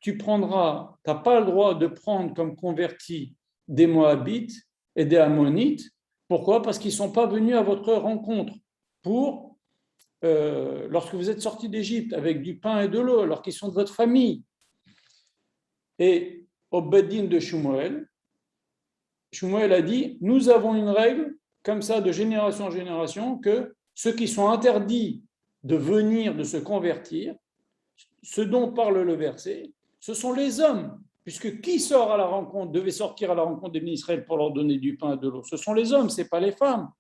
A: tu n'as pas le droit de prendre comme convertis des Moabites et des Ammonites. Pourquoi? Parce qu'ils ne sont pas venus à votre rencontre lorsque vous êtes sortis d'Égypte avec du pain et de l'eau, alors qu'ils sont de votre famille. Et au Beddin de Shmuel a dit, nous avons une règle, comme ça, de génération en génération, que ceux qui sont interdits de venir, de se convertir, ce dont parle le verset, ce sont les hommes, puisque qui devait sortir à la rencontre des Israël pour leur donner du pain et de l'eau? Ce sont les hommes, ce n'est pas les femmes.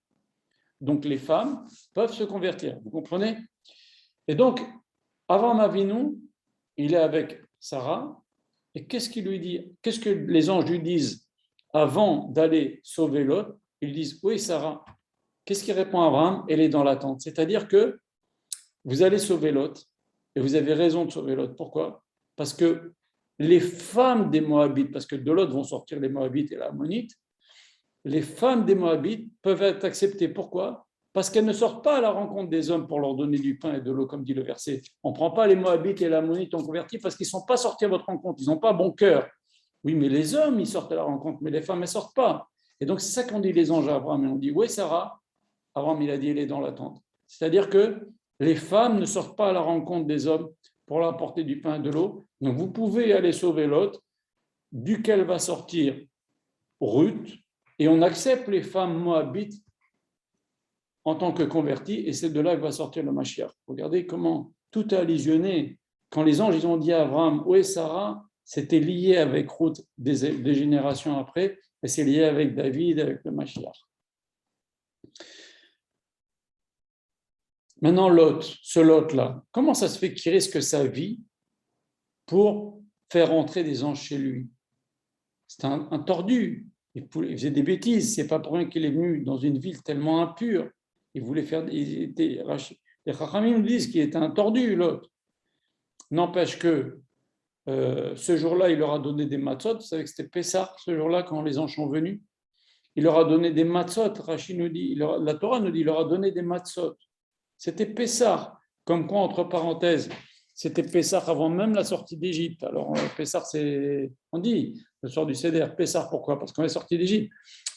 A: Donc les femmes peuvent se convertir, vous comprenez? Et donc, Avraham Avinu, il est avec Sarah, et qu'est-ce qu'il lui dit? Qu'est-ce que les anges lui disent avant d'aller sauver Lot? Ils disent, oui Sarah. Qu'est-ce qu'il répond à Abraham? Elle est dans l'attente. C'est-à-dire que vous allez sauver Lot, et vous avez raison de sauver Lot. Pourquoi? Parce que les femmes des Moabites, parce que de Lot vont sortir les Moabites et les Ammonites, les femmes des Moabites peuvent être acceptées. Pourquoi? Parce qu'elles ne sortent pas à la rencontre des hommes pour leur donner du pain et de l'eau, comme dit le verset. On ne prend pas les Moabites et l'Ammonite en converti parce qu'ils ne sont pas sortis à votre rencontre, ils n'ont pas bon cœur. Oui, mais les hommes, ils sortent à la rencontre, mais les femmes, elles ne sortent pas. Et donc, c'est ça qu'on dit les anges à Abraham. Et on dit, oui, Sarah. Abraham, il a dit, elle est dans l'attente. C'est-à-dire que les femmes ne sortent pas à la rencontre des hommes pour leur apporter du pain et de l'eau. Donc, vous pouvez aller sauver Lot, duquel va sortir Ruth, et on accepte les femmes moabites en tant que converties, et c'est de là que va sortir le Mashiach. Regardez comment tout est allusionné. Quand les anges ils ont dit à Abraham, où est Sarah, c'était lié avec Ruth des générations après, et c'est lié avec David, avec le Mashiach. Maintenant, Lot, ce Lot-là, comment ça se fait qu'il risque sa vie pour faire entrer des anges chez lui? C'est un tordu. Il faisait des bêtises. C'est pas pour rien qu'il est venu dans une ville tellement impure. Il voulait faire. Les Chachamim nous disent qu'il était un tordu, Lot. N'empêche que ce jour-là, il leur a donné des matzot. Vous savez que c'était Pessah, ce jour-là, quand les anges sont venus. Il leur a donné des matzot. Rachid nous dit, la Torah nous dit, il leur a donné des matzot. C'était Pessah, comme quoi, entre parenthèses, c'était Pessah avant même la sortie d'Égypte. Alors, Pessah, c'est, on dit, le soir du Seder, Pessah, pourquoi? Parce qu'on est sorti d'Égypte.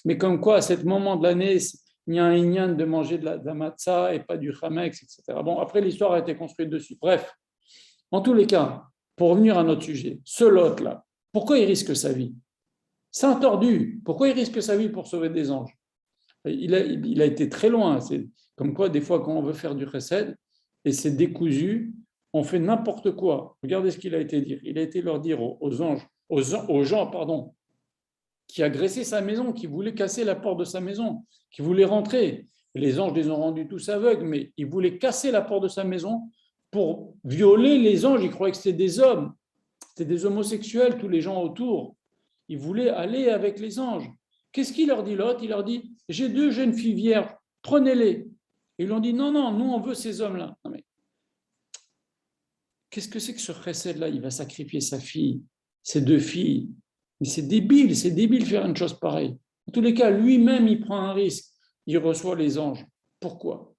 A: Mais comme quoi, à ce moment de l'année, il y a un inyan de manger de la matzah et pas du chamex, etc. Bon, après, l'histoire a été construite dessus. Bref, en tous les cas, pour revenir à notre sujet, ce Lot-là, pourquoi il risque sa vie? C'est un tordu. Pourquoi il risque sa vie pour sauver des anges? Il a été très loin. C'est comme quoi, des fois, quand on veut faire du chesed et c'est décousu, on fait n'importe quoi. Regardez ce qu'il a été dire. Il a été leur dire aux anges, aux gens, qui agressaient sa maison, qui voulaient casser la porte de sa maison, qui voulaient rentrer. Et les anges les ont rendus tous aveugles, mais ils voulaient casser la porte de sa maison pour violer les anges. Ils croyaient que c'était des hommes. C'était des homosexuels, tous les gens autour. Ils voulaient aller avec les anges. Qu'est-ce qu'il leur dit, Lot? Il leur dit, j'ai 2 jeunes filles vierges, prenez-les. Ils lui ont dit, non, non, nous on veut ces hommes-là. Non, mais qu'est-ce que c'est que ce chesed-là? Il va sacrifier sa fille, ses 2 filles. Mais c'est débile de faire une chose pareille. En tous les cas, lui-même, il prend un risque. Il reçoit les anges. Pourquoi?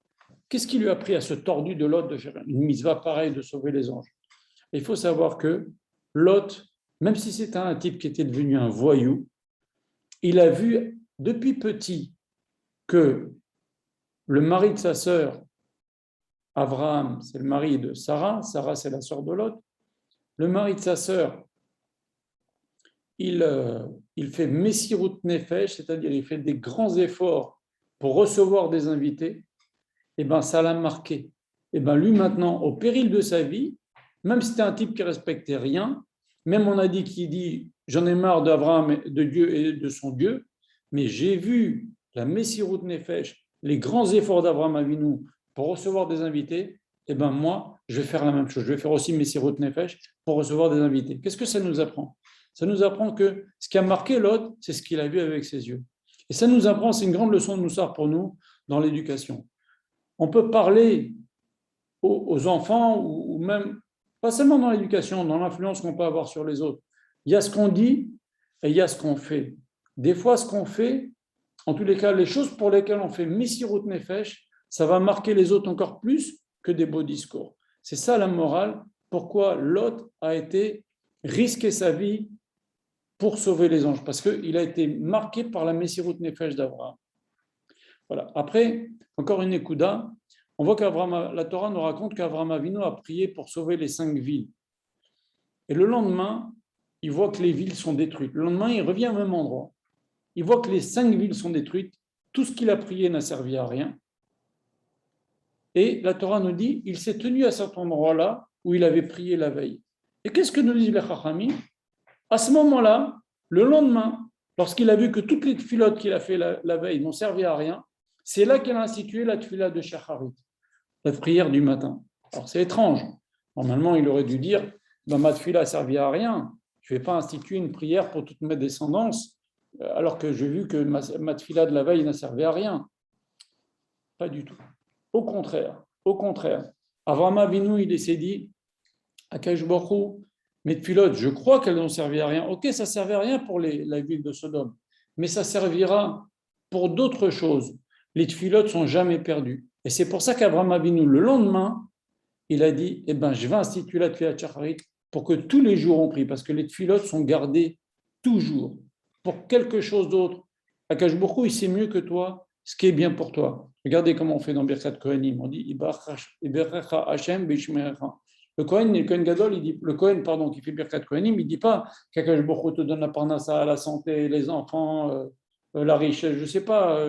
A: Qu'est-ce qui lui a pris à ce tordu de Lot de faire une mitzvah pareille, de sauver les anges? Et il faut savoir que Lot, même si c'était un type qui était devenu un voyou, il a vu depuis petit que le mari de sa sœur, Abraham, c'est le mari de Sarah, Sarah c'est la sœur de Lot, le mari de sa sœur, il fait Messirut Nefesh, c'est-à-dire il fait des grands efforts pour recevoir des invités, et bien ça l'a marqué. Et bien lui maintenant, au péril de sa vie, même si c'était un type qui respectait rien, même on a dit qu'il dit j'en ai marre d'Abraham, de Dieu et de son Dieu, mais j'ai vu la Messirut Nefesh, les grands efforts d'Abraham Avinu pour recevoir des invités, et bien moi, je vais faire la même chose. Je vais faire aussi Messirut Nefesh pour recevoir des invités. Qu'est-ce que ça nous apprend? Ça nous apprend que ce qui a marqué Lot, c'est ce qu'il a vu avec ses yeux. Et ça nous apprend, c'est une grande leçon de Moussar pour nous dans l'éducation. On peut parler aux enfants ou même, pas seulement dans l'éducation, dans l'influence qu'on peut avoir sur les autres. Il y a ce qu'on dit et il y a ce qu'on fait. Des fois, ce qu'on fait, en tous les cas, les choses pour lesquelles on fait Messirut Nefesh, ça va marquer les autres encore plus que des beaux discours. C'est ça la morale, pourquoi Lot a été risquer sa vie pour sauver les anges, parce qu'il a été marqué par la Messirut Nefesh d'Abraham. Voilà. Après, encore une ékouda, on voit qu'Abraham, la Torah nous raconte qu'Abraham Avinu a prié pour sauver les 5 villes. Et le lendemain, il voit que les villes sont détruites. Le lendemain, il revient au même endroit. Il voit que les 5 villes sont détruites. Tout ce qu'il a prié n'a servi à rien. Et la Torah nous dit, il s'est tenu à cet endroit-là où il avait prié la veille. Et qu'est-ce que nous disent les Chachamim? À ce moment-là, le lendemain, lorsqu'il a vu que toutes les tfilotes qu'il a fait la veille n'ont servi à rien, c'est là qu'il a institué la tfila de Shacharit, la prière du matin. Alors c'est étrange. Normalement, il aurait dû dire, ma tfila n'a servi à rien. Je ne vais pas instituer une prière pour toute ma descendance, alors que j'ai vu que ma tfila de la veille n'a servi à rien. Pas du tout. Au contraire. Avraham Avinu, il s'est dit, Akash Baruch mes tfilotes, je crois qu'elles n'ont servi à rien. Ok, ça ne servait à rien pour la ville de Sodome, mais ça servira pour d'autres choses, les tfilotes ne sont jamais perdus. Et c'est pour ça qu'Abraham Avinu, le lendemain, il a dit, je vais instituer la tfilat shacharit pour que tous les jours on prie, parce que les tfilotes sont gardés toujours pour quelque chose d'autre. Akash Baruch Hu, il sait mieux que toi ce qui est bien pour toi. Regardez comment on fait dans Birkat Kohanim. On dit Ibarecha Hashem Bishmerecha. Le Kohen Gadol, il dit, le Kohen, pardon, qui fait Birkat Kohanim, il ne dit pas qu'Akash Baruch Hu te donne la parnassa, la santé, les enfants, la richesse, je ne sais pas.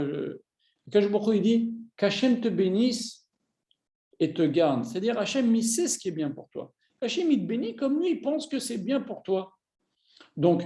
A: Akash Baruch Hu, il dit qu'Hachem te bénisse et te garde. C'est-à-dire, Hachem, il sait ce qui est bien pour toi. Hachem, il te bénit comme lui, il pense que c'est bien pour toi. Donc,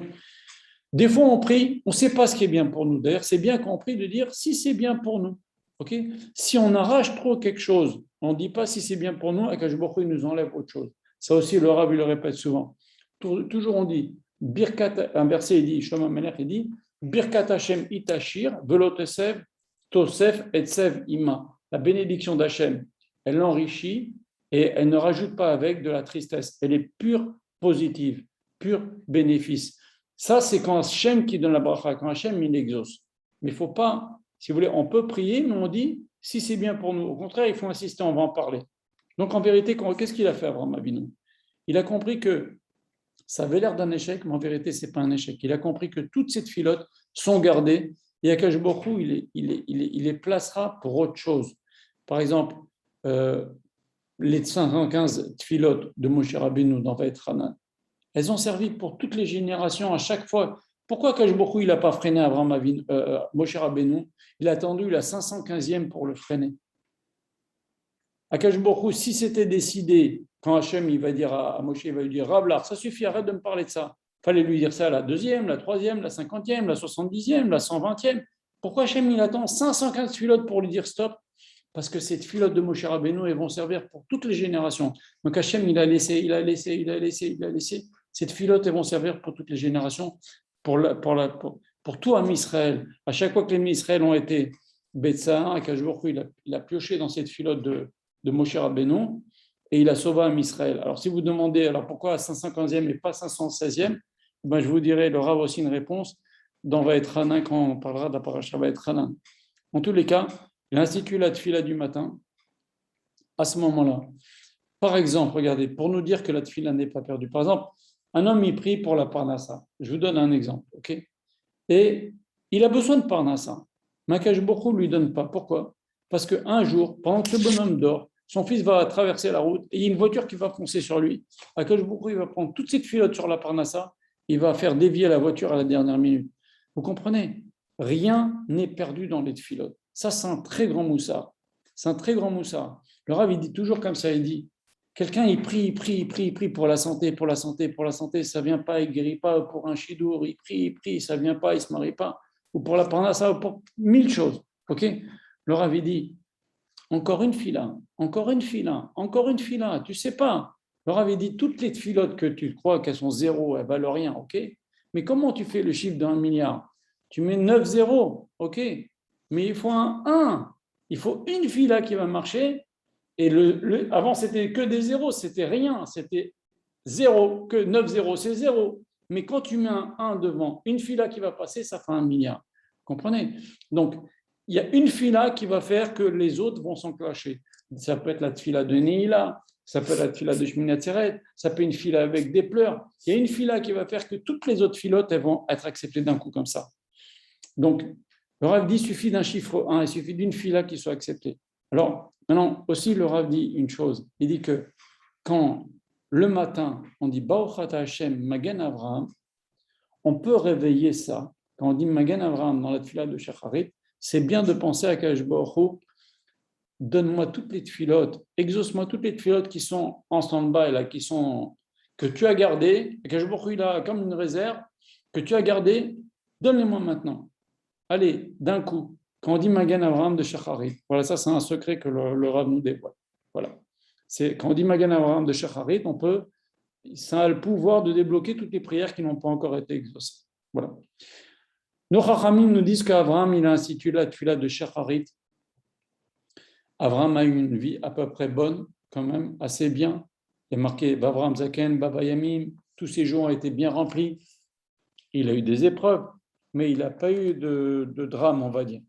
A: des fois, on prie, on ne sait pas ce qui est bien pour nous. D'ailleurs, c'est bien qu'on prie de dire si c'est bien pour nous. Okay, si on arrache trop quelque chose, on ne dit pas si c'est bien pour nous, et qu'Akash Baruch Hu nous enlève autre chose. Ça aussi, le Rav, il le répète souvent. Toujours, on dit, Birkat, un verset, il dit, Shlomo Melech, il dit, Birkat Hashem itashir, velo tesev, tosef et sev ima. La bénédiction d'Hachem, elle l'enrichit et elle ne rajoute pas avec de la tristesse. Elle est pure positive, pur bénéfice. Ça, c'est quand Hachem qui donne la bracha, quand Hachem il exauce. Mais il ne faut pas, si vous voulez, on peut prier, mais on dit si c'est bien pour nous. Au contraire, il faut insister, on va en parler. Donc en vérité, qu'est-ce qu'il a fait, Abraham Avinu? Il a compris que ça avait l'air d'un échec, mais en vérité, ce n'est pas un échec. Il a compris que toutes ces filotes sont gardées et Akash Baruch Hu, il les placera pour autre chose. Par exemple, les 515 filotes de Moshe Rabbeinu dans Vaet Hanan, elles ont servi pour toutes les générations à chaque fois. Pourquoi Akash Baruch Hu, il n'a pas freiné Abraham Avinu, Moshe Rabbeinu? Il a attendu la 515e pour le freiner. Akash Baruch Hu, si c'était décidé, quand Hachem il va dire à Moshe, il va lui dire Rablar, ça suffit, arrête de me parler de ça. Il fallait lui dire ça à la 2e, la 3e, la 50e, la 70e, la 120e. Pourquoi Hachem il attend 515 filotes pour lui dire stop? Parce que ces filotes de Moshe Rabbeinu, elles vont servir pour toutes les générations. Donc Hachem, il a laissé. Ces filotes, elles vont servir pour toutes les générations, pour tout Am Israël. À chaque fois que les Israël ont été Betsa, Akash Baruch Hu, il a pioché dans cette filote de Moshe Rabbeinu et il a sauvé Am Israël. Alors si vous demandez alors pourquoi à 550e et pas 516e, je vous dirai, le Rav aussi une réponse dans Vaet Hanan quand on parlera de la paracha Vaet Hanan. En tous les cas, il institue la tfila du matin à ce moment-là. Par exemple, regardez, pour nous dire que la tfila n'est pas perdue. Par exemple, un homme, il prie pour la parnassa. Je vous donne un exemple, ok? Et il a besoin de parnassa. Mais Akash Baruch Hu ne lui donne pas. Pourquoi? Parce qu'un jour, pendant que ce bonhomme dort, son fils va traverser la route et il y a une voiture qui va foncer sur lui. Akash Baruch Hu, il va prendre toute cette filote sur la parnassa, il va faire dévier la voiture à la dernière minute. Vous comprenez? Rien n'est perdu dans les tfilotes. Ça, c'est un très grand moussard. C'est un très grand moussard. Le Rav, il dit toujours comme ça, il dit, quelqu'un, il prie pour la santé, ça ne vient pas, il ne guérit pas pour un chidour, il prie, ça ne vient pas, il ne se marie pas, ou pour la parnassa, ou pour 1000 choses. Ok? Le Rav, il dit, encore une fila, tu ne sais pas. Le Rav, il dit, toutes les filotes que tu crois qu'elles sont zéro, elles ne valent rien, ok? Mais comment tu fais le chiffre d'1 milliard? Tu mets 9 zéros, ok? Mais il faut un 1. Il faut une fila qui va marcher. Et avant, c'était que des zéros, c'était rien, c'était zéro, que 9 zéros, c'est zéro. Mais quand tu mets un 1 devant, une fila qui va passer, ça fait 1 milliard. Vous comprenez? Donc, il y a une fila qui va faire que les autres vont s'enclencher. Ça peut être la fila de Nihila, ça peut être la fila de Shmini Atzeret, ça peut être une fila avec des pleurs. Il y a une fila qui va faire que toutes les autres filotes elles vont être acceptées d'un coup comme ça. Donc, le Rav dit, il suffit d'un chiffre 1, il suffit d'une fila qui soit acceptée. Alors, maintenant, aussi, le Rav dit une chose. Il dit que quand le matin, on dit Baruch Ata Hashem Magen Avraham, on peut réveiller ça. Quand on dit Magen Avraham dans la tfila de Shacharit, c'est bien de penser à Akash Baruch Hu, donne-moi toutes les tfilotes, exauce-moi toutes les tfilotes qui sont en stand-by, là, que tu as gardées, Akash Baruch Hu, il a comme une réserve, que tu as gardées, donne-les-moi maintenant. Allez, d'un coup. Quand on dit Magen Avraham de Shacharit, voilà, ça c'est un secret que le Rav nous dévoile. Voilà. Quand on dit Magen Avraham de Shacharit, ça a le pouvoir de débloquer toutes les prières qui n'ont pas encore été exaucées. Voilà. Nos Chachamim nous disent qu'Avraham, il a institué la tfila de Shacharit. Avraham a eu une vie à peu près bonne, quand même, assez bien. Il est marqué Vavraham Zaken, Baba Yamim, tous ces jours ont été bien remplis. Il a eu des épreuves, mais il n'a pas eu de drame, on va dire.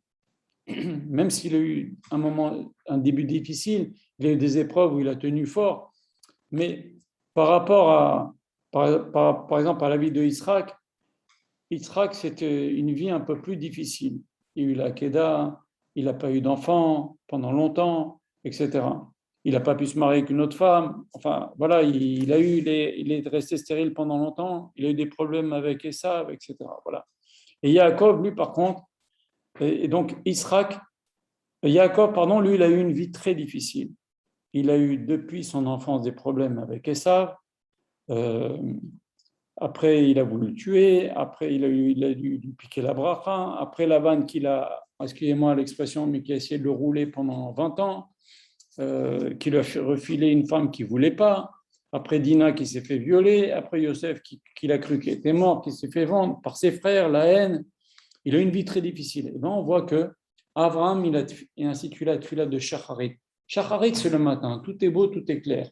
A: Même s'il a eu un début difficile, il a eu des épreuves où il a tenu fort, mais par rapport par exemple, à la vie de Yitzhak, c'était une vie un peu plus difficile. Il a eu la Kedah, il n'a pas eu d'enfants pendant longtemps, etc. Il n'a pas pu se marier avec une autre femme. Enfin, voilà, il est resté stérile pendant longtemps. Il a eu des problèmes avec Esav, etc. Voilà. Et Yaakov, lui, par contre, et donc Yaakov, pardon, lui, il a eu une vie très difficile. Il a eu depuis son enfance des problèmes avec Esav. Après, il a voulu le tuer. Après, il a dû lui piquer la bracha. Après, Lavan, excusez-moi l'expression, mais qui a essayé de le rouler pendant 20 ans, qui lui a refilé une femme qu'il ne voulait pas. Après, Dina qui s'est fait violer. Après, Yosef qui a cru qu'il était mort, qui s'est fait vendre par ses frères, la haine. Il a eu une vie très difficile. Et bien, on voit que Abraham, il institue la tefila de Shacharit. Shacharit, c'est le matin. Tout est beau, tout est clair.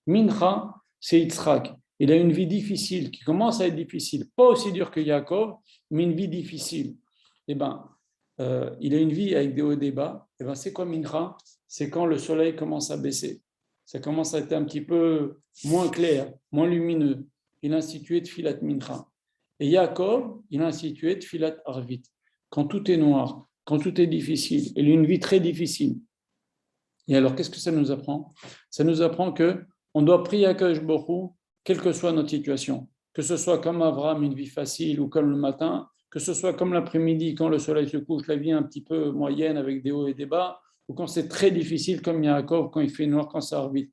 A: Mincha, c'est Yitzhak. Il a une vie difficile, qui commence à être difficile. Pas aussi dur que Yaakov, mais une vie difficile. Eh ben, il a une vie avec des hauts et des bas. Eh ben, c'est quoi Mincha? C'est quand le soleil commence à baisser. Ça commence à être un petit peu moins clair, moins lumineux. Il a institué Tfilat Mincha. Et Yaakov, il a institué Tfilat Arvit. Quand tout est noir, quand tout est difficile, il a une vie très difficile. Et alors, qu'est-ce que ça nous apprend? Ça nous apprend qu'on doit prier à Akadosh Baruch Hu, quelle que soit notre situation. Que ce soit comme Abraham, une vie facile, ou comme le matin, que ce soit comme l'après-midi, quand le soleil se couche, la vie un petit peu moyenne avec des hauts et des bas, ou quand c'est très difficile, comme Yaakov, quand il fait noir, quand ça arvit.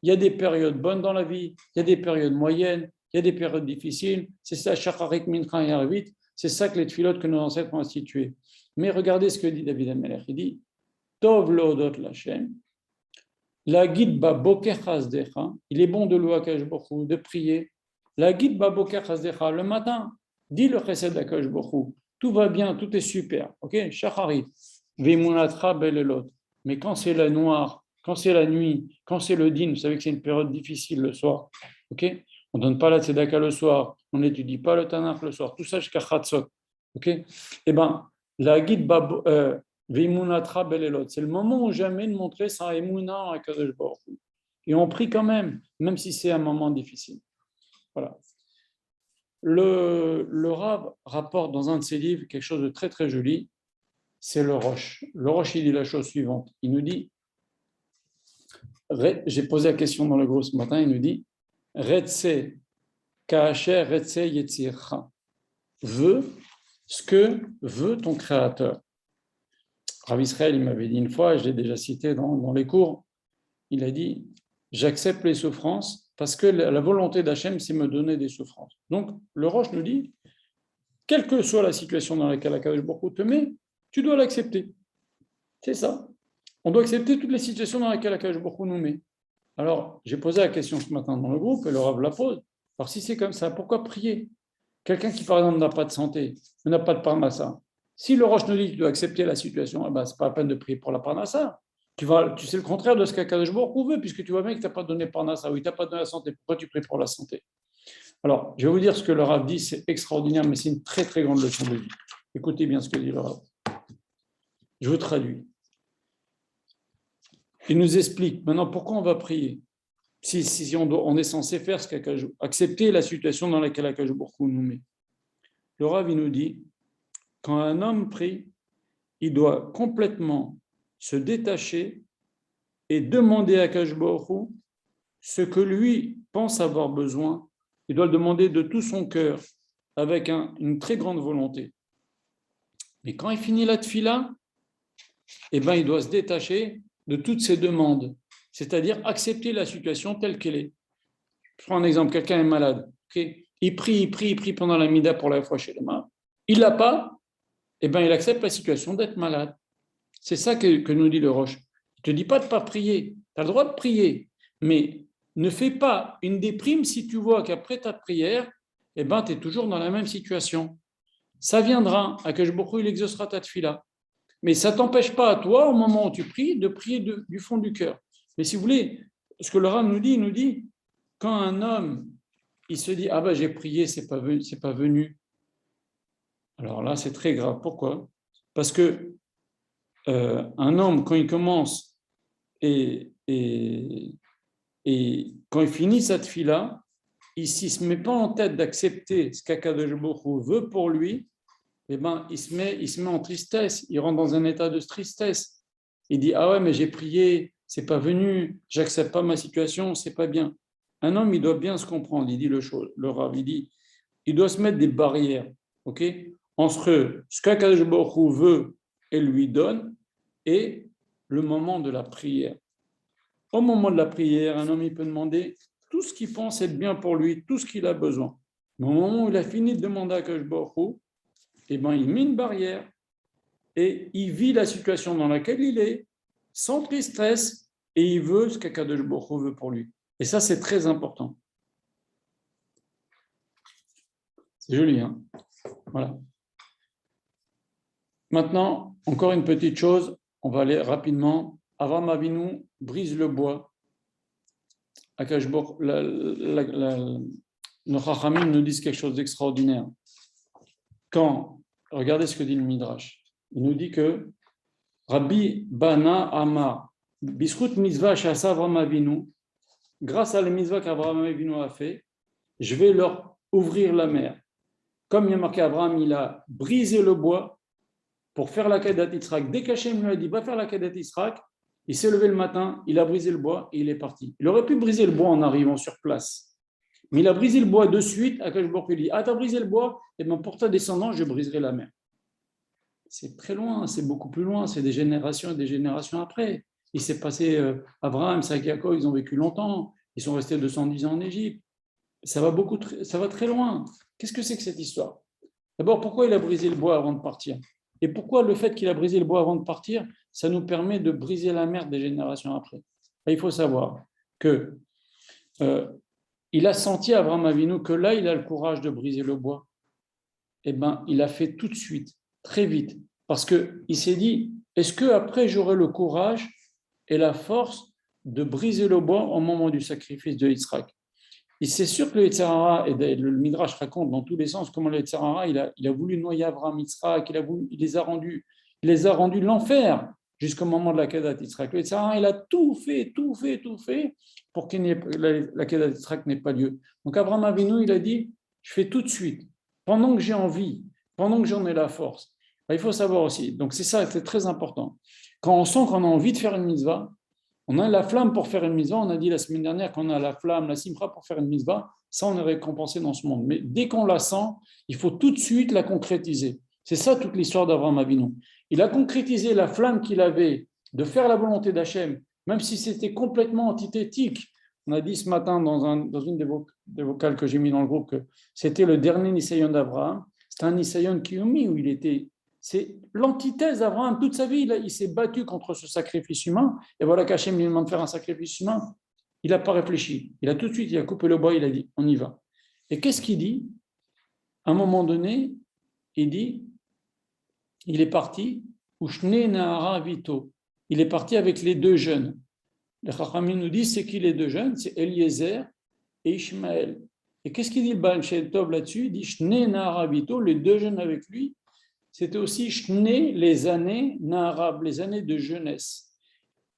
A: Il y a des périodes bonnes dans la vie, il y a des périodes moyennes, il y a des périodes difficiles. C'est ça, Shacharit, Mincha et Arvit. C'est ça que les tfilotes que nos ancêtres ont instituées. Mais regardez ce que dit David Amelech. Il dit Tov leodot l'Hashem, la guide ba boker chazdecha, il est bon de louer Akadosh Baruch Hu, de prier. La guide ba boker chazdecha, le matin, dis le chesed d'Akadosh Baruch Hu, tout va bien, tout est super, ok? Shacharit, veimunatra belelot. Mais quand c'est la noire, quand c'est la nuit, quand c'est le din, vous savez que c'est une période difficile le soir, ok? On ne donne pas la tzedaka le soir, on n'étudie pas le Tanakh le soir, tout ça jusqu'à Chatzot, ok? Eh bien, la guide ba c'est le moment où jamais de montrer sa émouna à Kadosh Baruch Hu. Et on prie quand même si c'est un moment difficile. Voilà. Le Rav rapporte dans un de ses livres quelque chose de très très joli, c'est le Roche. Le Roche, il dit la chose suivante. Il nous dit, j'ai posé la question dans le groupe ce matin, il nous dit, Retse Kaacher Retse Yetzircha. Veux ce que veut ton Créateur. Rav Israël, il m'avait dit une fois, je l'ai déjà cité dans les cours, il a dit « J'accepte les souffrances parce que la volonté d'Hachem, c'est me donner des souffrances. » Donc, le Roche nous dit « Quelle que soit la situation dans laquelle Akadosh Baruch Hu te met, tu dois l'accepter. » C'est ça. On doit accepter toutes les situations dans lesquelles Akadosh Baruch Hu nous met. Alors, j'ai posé la question ce matin dans le groupe et le Rav la pose. Alors, si c'est comme ça, pourquoi prier? Quelqu'un qui, par exemple, n'a pas de santé, n'a pas de parnassa, si le Roche nous dit que tu dois accepter la situation, eh ben, ce n'est pas la peine de prier pour la parnassa. Tu sais le contraire de ce qu'Akadosh Baruch Hu veut, puisque tu vois bien qu'il ne t'a pas donné parnassa ou il ne t'a pas donné la santé. Pourquoi tu pries pour la santé? Alors, je vais vous dire ce que le Rav dit, c'est extraordinaire, mais c'est une très très grande leçon de vie. Écoutez bien ce que dit le Rav. Je vous traduis. Il nous explique maintenant pourquoi on va prier. Si on est censé faire ce qu'Akadosh, accepter la situation dans laquelle Akadosh Baruch Hu nous met. Le Rav, il nous dit, quand un homme prie, il doit complètement se détacher et demander à Akadosh Baruch Hu ce que lui pense avoir besoin. Il doit le demander de tout son cœur, avec une très grande volonté. Mais quand il finit la tefila, eh ben, il doit se détacher de toutes ses demandes, c'est-à-dire accepter la situation telle qu'elle est. Je prends un exemple, quelqu'un est malade. Okay, il prie pendant la mida pour la fois chez les mains. Il ne l'a pas, eh ben, il accepte la situation d'être malade. C'est ça que nous dit le Roche. Il ne te dit pas de ne pas prier. Tu as le droit de prier, mais ne fais pas une déprime si tu vois qu'après ta prière, eh ben, tu es toujours dans la même situation. Ça viendra, Akadosh Baruch Hu, il exaucera ta tefila. Mais ça ne t'empêche pas, à toi, au moment où tu pries, de prier du fond du cœur. Mais si vous voulez, ce que le Rav nous dit, il nous dit, quand un homme, il se dit, ah ben j'ai prié, c'est pas venu. Alors là, c'est très grave. Pourquoi? Parce que un homme, quand il commence et quand il finit cette fille-là, s'il ne se met pas en tête d'accepter ce qu'Akadosh Baruch Hu veut pour lui, eh ben, il se met en tristesse, il rentre dans un état de tristesse. Il dit, ah ouais, mais j'ai prié, c'est pas venu, j'accepte pas ma situation, c'est pas bien. Un homme, il doit bien se comprendre, il dit le Rav, il dit, il doit se mettre des barrières, ok, entre ce qu'Akadosh Baruch Hu veut et lui donne et le moment de la prière. Au moment de la prière, un homme, il peut demander tout ce qu'il pense être bien pour lui, tout ce qu'il a besoin. Mais au moment où il a fini de demander à Akadosh Baruch Hu, eh ben, il met une barrière et il vit la situation dans laquelle il est, sans tristesse, et il veut ce qu'Akadosh Baruch Hu veut pour lui. Et ça, c'est très important. C'est joli, hein? Voilà. Maintenant, encore une petite chose, on va aller rapidement. Avram Avinu brise le bois. Akadosh Baruch nos Chachamim nous disent quelque chose d'extraordinaire. Quand, regardez ce que dit le Midrash. Il nous dit que Rabbi Bana Amar, Biskut Mitzvah Shasa Avram Avinu, grâce à la mitzvah qu'Avraham Avinu a fait, je vais leur ouvrir la mer. Comme il y a marqué, Abraham, il a brisé le bois pour faire la Kedat Yitzhak. Dès qu'Hachem lui a dit, va faire la Kedat Yitzhak, il s'est levé le matin, il a brisé le bois et il est parti. Il aurait pu briser le bois en arrivant sur place. Mais il a brisé le bois de suite. Akadosh Baruch Hu dit, ah, tu as brisé le bois, et bien pour ta descendance, je briserai la mer. C'est très loin, c'est beaucoup plus loin, c'est des générations et des générations après. Il s'est passé, Abraham, Isaac, Jacob, ils ont vécu longtemps, ils sont restés 210 ans en Égypte. Ça va très loin. Qu'est-ce que c'est que cette histoire? D'abord, pourquoi il a brisé le bois avant de partir? Et pourquoi le fait qu'il a brisé le bois avant de partir, ça nous permet de briser la mer des générations après? Il faut savoir que il a senti, Abraham Avinu, que là, il a le courage de briser le bois. Eh bien, il a fait tout de suite, très vite, parce qu'il s'est dit, est-ce qu'après, j'aurai le courage et la force de briser le bois au moment du sacrifice de Yitzhak? Et c'est sûr que le Yetzer Hara, et le Midrash raconte dans tous les sens comment le Yetzer Hara, il a voulu noyer Abraham, Yitzhak, il les a rendus l'enfer jusqu'au moment de la Kedat Yitzhak. Le Yetzer Hara, il a tout fait pour que la Kedat Yitzhak n'ait pas lieu. Donc Abraham Avinu, il a dit, je fais tout de suite, pendant que j'ai envie, pendant que j'en ai la force. Il faut savoir aussi, donc c'est ça, c'est très important. Quand on sent qu'on a envie de faire une mitzvah, on a la flamme pour faire une mitzvah. On a dit la semaine dernière qu'on a la flamme, la simcha pour faire une mitzvah. Ça, on est récompensé dans ce monde. Mais dès qu'on la sent, il faut tout de suite la concrétiser. C'est ça toute l'histoire d'Avraham Avinu. Il a concrétisé la flamme qu'il avait de faire la volonté d'Hachem, même si c'était complètement antithétique. On a dit ce matin dans une des vocales que j'ai mis dans le groupe que c'était le dernier Nisayon d'Abraham. C'était un Nisayon Kiyumi où il était... C'est l'antithèse d'Abraham. Toute sa vie, il s'est battu contre ce sacrifice humain. Et voilà qu'Hachem lui demande de faire un sacrifice humain. Il n'a pas réfléchi. Il a tout de suite, il a coupé le bois, il a dit, on y va. Et qu'est-ce qu'il dit? À un moment donné, il dit, il est parti, Ushne Nahara Vito. Il est parti avec les deux jeunes. Les Chachamim nous disent, c'est qui les deux jeunes? C'est Eliezer et Ishmaël. Et qu'est-ce qu'il dit le Baal Shem Tov là-dessus? Il dit, Shne Nahara Vito, les deux jeunes avec lui. C'était aussi Shné, les années Naharab, les années de jeunesse.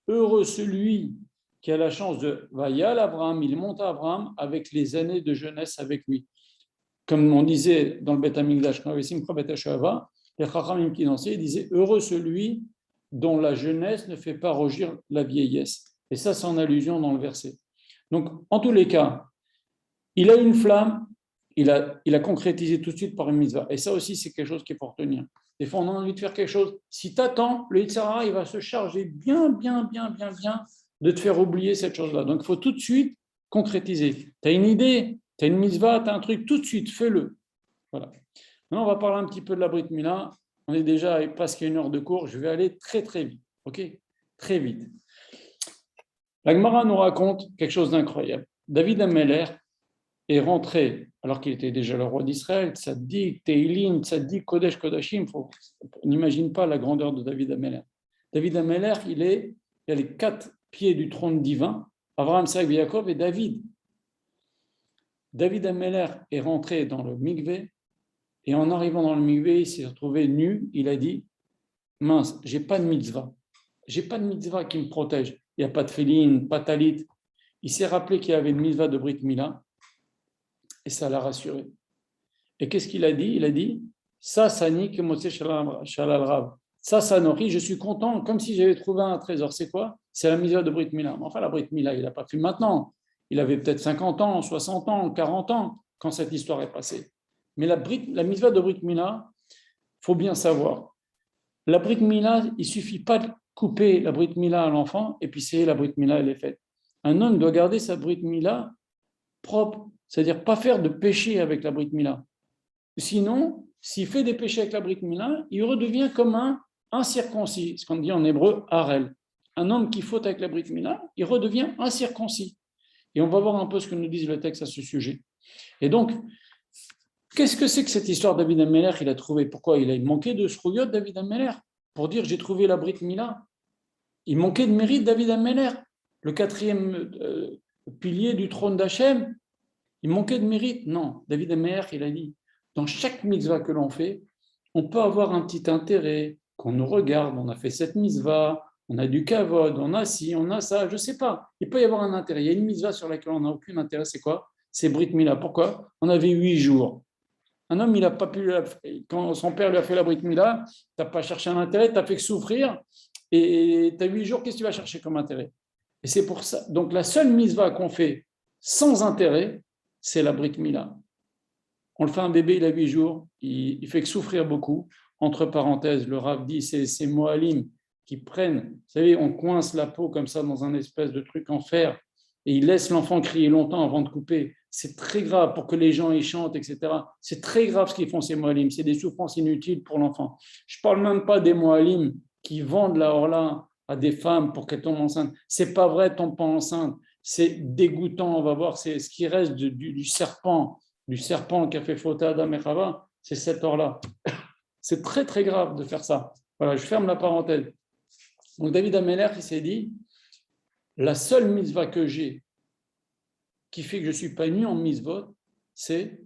A: Heureux celui qui a la chance de Vayal Abraham, il monte à Abraham avec les années de jeunesse avec lui. Comme on disait dans le Beth Amikdash, quand Simcha Bet HaShoava, les Chachamim qui dansaient disaient heureux celui dont la jeunesse ne fait pas rougir la vieillesse. Et ça, c'est en allusion dans le verset. Donc, en tous les cas, il a une flamme. Il a concrétisé tout de suite par une mitzvah. Et ça aussi, c'est quelque chose qu'il faut retenir. Des fois, on a envie de faire quelque chose. Si tu attends, le Yetzer Hara, il va se charger bien de te faire oublier cette chose-là. Donc, il faut tout de suite concrétiser. Tu as une idée, tu as une mitzvah, tu as un truc, tout de suite, fais-le. Voilà. Maintenant, on va parler un petit peu de la Brit Mila. On est déjà à presque 1 heure de cours. Je vais aller très vite. OK? Très vite. La Gemara nous raconte quelque chose d'incroyable. David Ameller est rentré, alors qu'il était déjà le roi d'Israël, Tzaddik, Teilim, Tzaddik, Kodesh, Kodashim, on n'imagine pas la grandeur de David Ameller. David Ameller, il a les 4 pieds du trône divin, Abraham, Isaac, Jacob et David. David Ameller est rentré dans le mikvé Et en arrivant dans le mikvé, il s'est retrouvé nu. Il a dit, mince, j'ai pas de mitzvah. J'ai pas de mitzvah qui me protège. Il n'y a pas de féline, pas de talit. Il s'est rappelé qu'il y avait une mitzvah de Brit Mila et ça l'a rassuré. Et qu'est-ce qu'il a dit? Il a dit, ça, Sani, que Moshe Shalal Rav. Ça nourrit, je suis content, comme si j'avais trouvé un trésor. C'est quoi? C'est la mitzvah de Brit Mila. Enfin, la Brit Mila, il n'a pas fait maintenant. Il avait peut-être 50 ans, 60 ans, 40 ans quand cette histoire est passée. Mais la mitzvah de Brit Mila, il faut bien savoir. La Brit Mila, il ne suffit pas de couper la Brit Mila à l'enfant et puis c'est la Brit Mila, elle est faite. Un homme doit garder sa Brit Mila propre, c'est-à-dire pas faire de péché avec la Brit Mila. Sinon, s'il fait des péchés avec la Brit Mila, il redevient comme un incirconcis, ce qu'on dit en hébreu, harel. Un homme qui faute avec la Brit Mila, il redevient incirconcis. Et on va voir un peu ce que nous dit le texte à ce sujet. Et donc, qu'est-ce que c'est que cette histoire de David Ameller il a trouvé? Pourquoi il manquait de shrouyot, David Ameller, pour dire j'ai trouvé la Brit Mila? Il manquait de mérite, David Ameller, le quatrième pilier du trône d'Hachem. Il manquait de mérite? Non. David Ameller, il a dit, dans chaque mitzvah que l'on fait, on peut avoir un petit intérêt, qu'on nous regarde, on a fait cette mitzvah, on a du kavod, on a ci, on a ça, je ne sais pas. Il peut y avoir un intérêt. Il y a une mitzvah sur laquelle on n'a aucun intérêt, c'est quoi? C'est Brit Mila. Pourquoi? On avait 8 jours. Un homme, il n'a pas pu, quand son père lui a fait la Brit Mila, tu n'as pas cherché un intérêt, tu as fait que souffrir, et tu as 8 jours, qu'est-ce que tu vas chercher comme intérêt? Et c'est pour ça. Donc la seule mitzvah qu'on fait sans intérêt, c'est la Brit Mila. On le fait un bébé, il a 8 jours, il fait que souffrir beaucoup. Entre parenthèses, le Rav dit, c'est ces Moalim qui prennent, vous savez, on coince la peau comme ça dans un espèce de truc en fer, et il laisse l'enfant crier longtemps avant de couper. C'est très grave pour que les gens y chantent, etc. C'est très grave ce qu'ils font ces Moalim, c'est des souffrances inutiles pour l'enfant. Je ne parle même pas des Moalim qui vendent la orla à des femmes pour qu'elles tombent enceintes. C'est pas vrai, tombe pas enceinte. C'est dégoûtant, on va voir, c'est ce qui reste du serpent qui a fait faute à Adam et Chava, c'est cette or-là. C'est très, très grave de faire ça. Voilà, je ferme la parenthèse. Donc, David Ameller, il s'est dit, la seule mitzvah que j'ai qui fait que je ne suis pas nu en mitzvot, c'est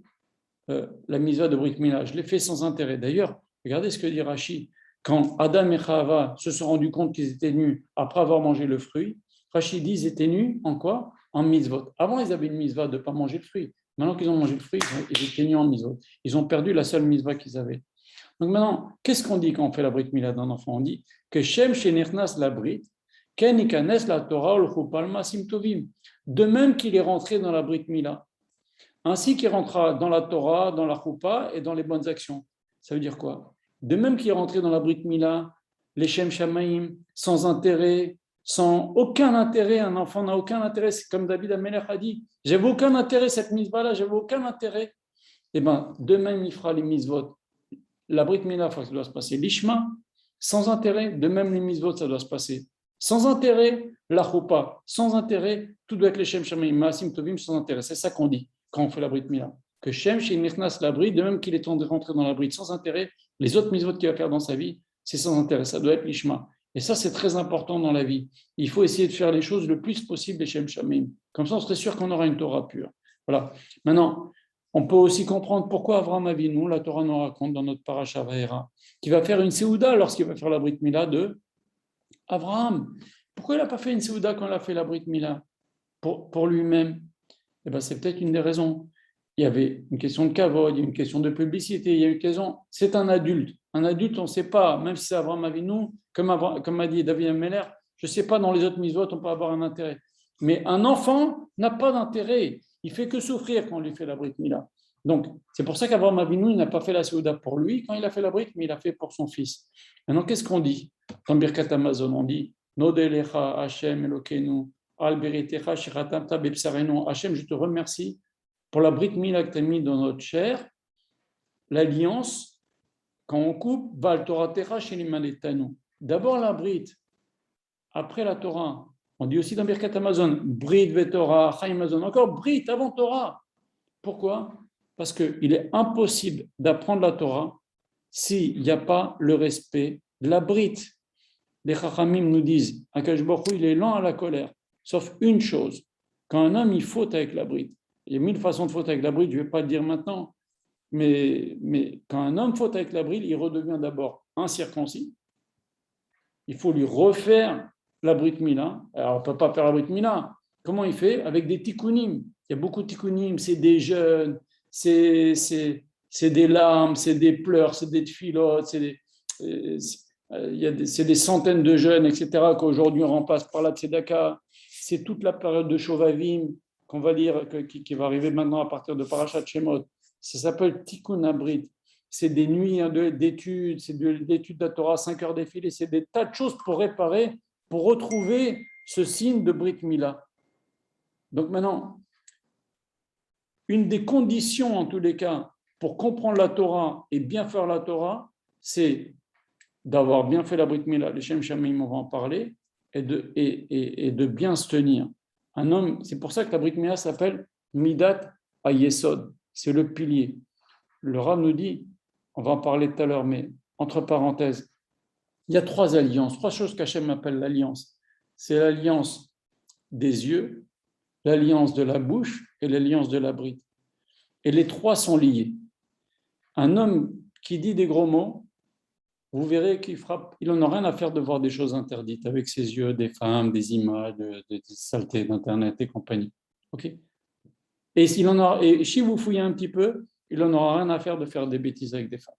A: la mitzvah de Brit Mila. Je l'ai fait sans intérêt. D'ailleurs, regardez ce que dit Rashi. Quand Adam et Chava se sont rendus compte qu'ils étaient nus après avoir mangé le fruit, Rashi dit ils étaient nus en quoi? En mitzvot. Avant, ils avaient une mitzvah de ne pas manger le fruit. Maintenant qu'ils ont mangé le fruit, ils étaient nus en mitzvot. Ils ont perdu la seule mitzvah qu'ils avaient. Donc maintenant, qu'est-ce qu'on dit quand on fait la Brit Mila d'un enfant? On dit que Shem Shenirnas la Brit, Ken Ikanes la Torah ol Chupalma Simtovim. De même qu'il est rentré dans la Brit Mila, ainsi qu'il rentrera dans la Torah, dans la Choupa et dans les bonnes actions. Ça veut dire quoi? De même qu'il est rentré dans la Brit Mila, les Shem Shamaim, sans intérêt, sans aucun intérêt, un enfant n'a aucun intérêt, c'est comme David Ameller a dit, j'avais aucun intérêt, cette mitzvah-là, j'avais aucun intérêt. Eh bien, de même, il fera les mitzvot. La Brit Mila, ça doit se passer l'Ishma, sans intérêt, de même les mitzvot, ça doit se passer sans intérêt, la Choupa, sans intérêt, tout doit être les Shem Shamaim, Maasim Tovim, sans intérêt. C'est ça qu'on dit quand on fait la Brit Mila. Que Shem Shenirnas la Brit, de même qu'il est rentré dans la Brit sans intérêt, les autres mitzvot qu'il va faire dans sa vie, c'est sans intérêt, ça doit être l'Ishma. Et ça, c'est très important dans la vie. Il faut essayer de faire les choses le plus possible les Shem Shamaim. Comme ça, on serait sûr qu'on aura une Torah pure. Voilà. Maintenant, on peut aussi comprendre pourquoi Avraham Avinu, la Torah nous raconte dans notre Parasha Vayera, qu'il va faire une Séouda lorsqu'il va faire la Brit Mila de Avraham. Pourquoi il n'a pas fait une Séouda quand il a fait la Brit Mila pour lui-même? Eh bien, c'est peut-être une des raisons. Il y avait une question de kavod, il y a une question de publicité, il y a une question. C'est un adulte. Un adulte, on ne sait pas, même si c'est Avraham Avinu, comme a dit David Ameller, je ne sais pas, dans les autres mitzvot, on peut avoir un intérêt. Mais un enfant n'a pas d'intérêt. Il ne fait que souffrir quand on lui fait la Brit Mila. Donc, c'est pour ça qu'Avraham Avinu, il n'a pas fait la Séouda pour lui quand il a fait la Brit, mais il l'a fait pour son fils. Maintenant, qu'est-ce qu'on dit? Dans Birkat Amazon, on dit Nodelecha Hashem Elokeinu Al Beritecha Shiratamta Bepsarenu. Hashem, je te remercie pour la Brit Mila que tu as mis dans notre chair, l'alliance, quand on coupe, Val Torah Techa Shelimanetanu. D'abord la Brit, après la Torah. On dit aussi dans Birkat Amazon Brit Vetorah, Chaim Amazon, encore Brit avant Torah. Pourquoi? Parce qu'il est impossible d'apprendre la Torah s'il n'y a pas le respect de la Brit. Les Chachamim nous disent, Akash Baruch Hu, il est lent à la colère, sauf une chose, quand un homme il faute avec la Brit. Il y a 1000 façons de faute avec la Brit, je ne vais pas le dire maintenant, mais quand un homme faute avec la bride, il redevient d'abord incirconcis. Il faut lui refaire la brit mila. Alors, on ne peut pas faire la brit mila. Comment il fait? Avec des tikkunim. Il y a beaucoup de tikkunim. C'est des jeûnes, c'est des larmes, c'est des pleurs, c'est des tfilotes, c'est des centaines de jeûnes, etc., qu'aujourd'hui on remplace par la tzedaka. C'est toute la période de Shovavim qu'on va lire, qui va arriver maintenant à partir de Parashat Shemot. Ça s'appelle Tikkun Abrit. C'est des nuits d'études, c'est de l'étude de la Torah, 5 heures défilées, c'est des tas de choses pour réparer, pour retrouver ce signe de Brit Mila. Donc maintenant, une des conditions en tous les cas pour comprendre la Torah et bien faire la Torah, c'est d'avoir bien fait la Brit Mila, les Shem Shamim, on va en parler, et de bien se tenir. Un homme, c'est pour ça que la Brit Mila s'appelle Midat HaYesod, c'est le pilier. Le Rav nous dit, on va en parler tout à l'heure, mais entre parenthèses, il y a 3 alliances, 3 choses qu'Hachem appelle l'alliance. C'est l'alliance des yeux, l'alliance de la bouche et l'alliance de la bride. Et les 3 sont liés. Un homme qui dit des gros mots, vous verrez qu'il frappe, il n'en a rien à faire de voir des choses interdites avec ses yeux, des femmes, des images, des saletés d'Internet et compagnie. Okay, et si vous fouillez un petit peu, il n'en aura rien à faire de faire des bêtises avec des femmes.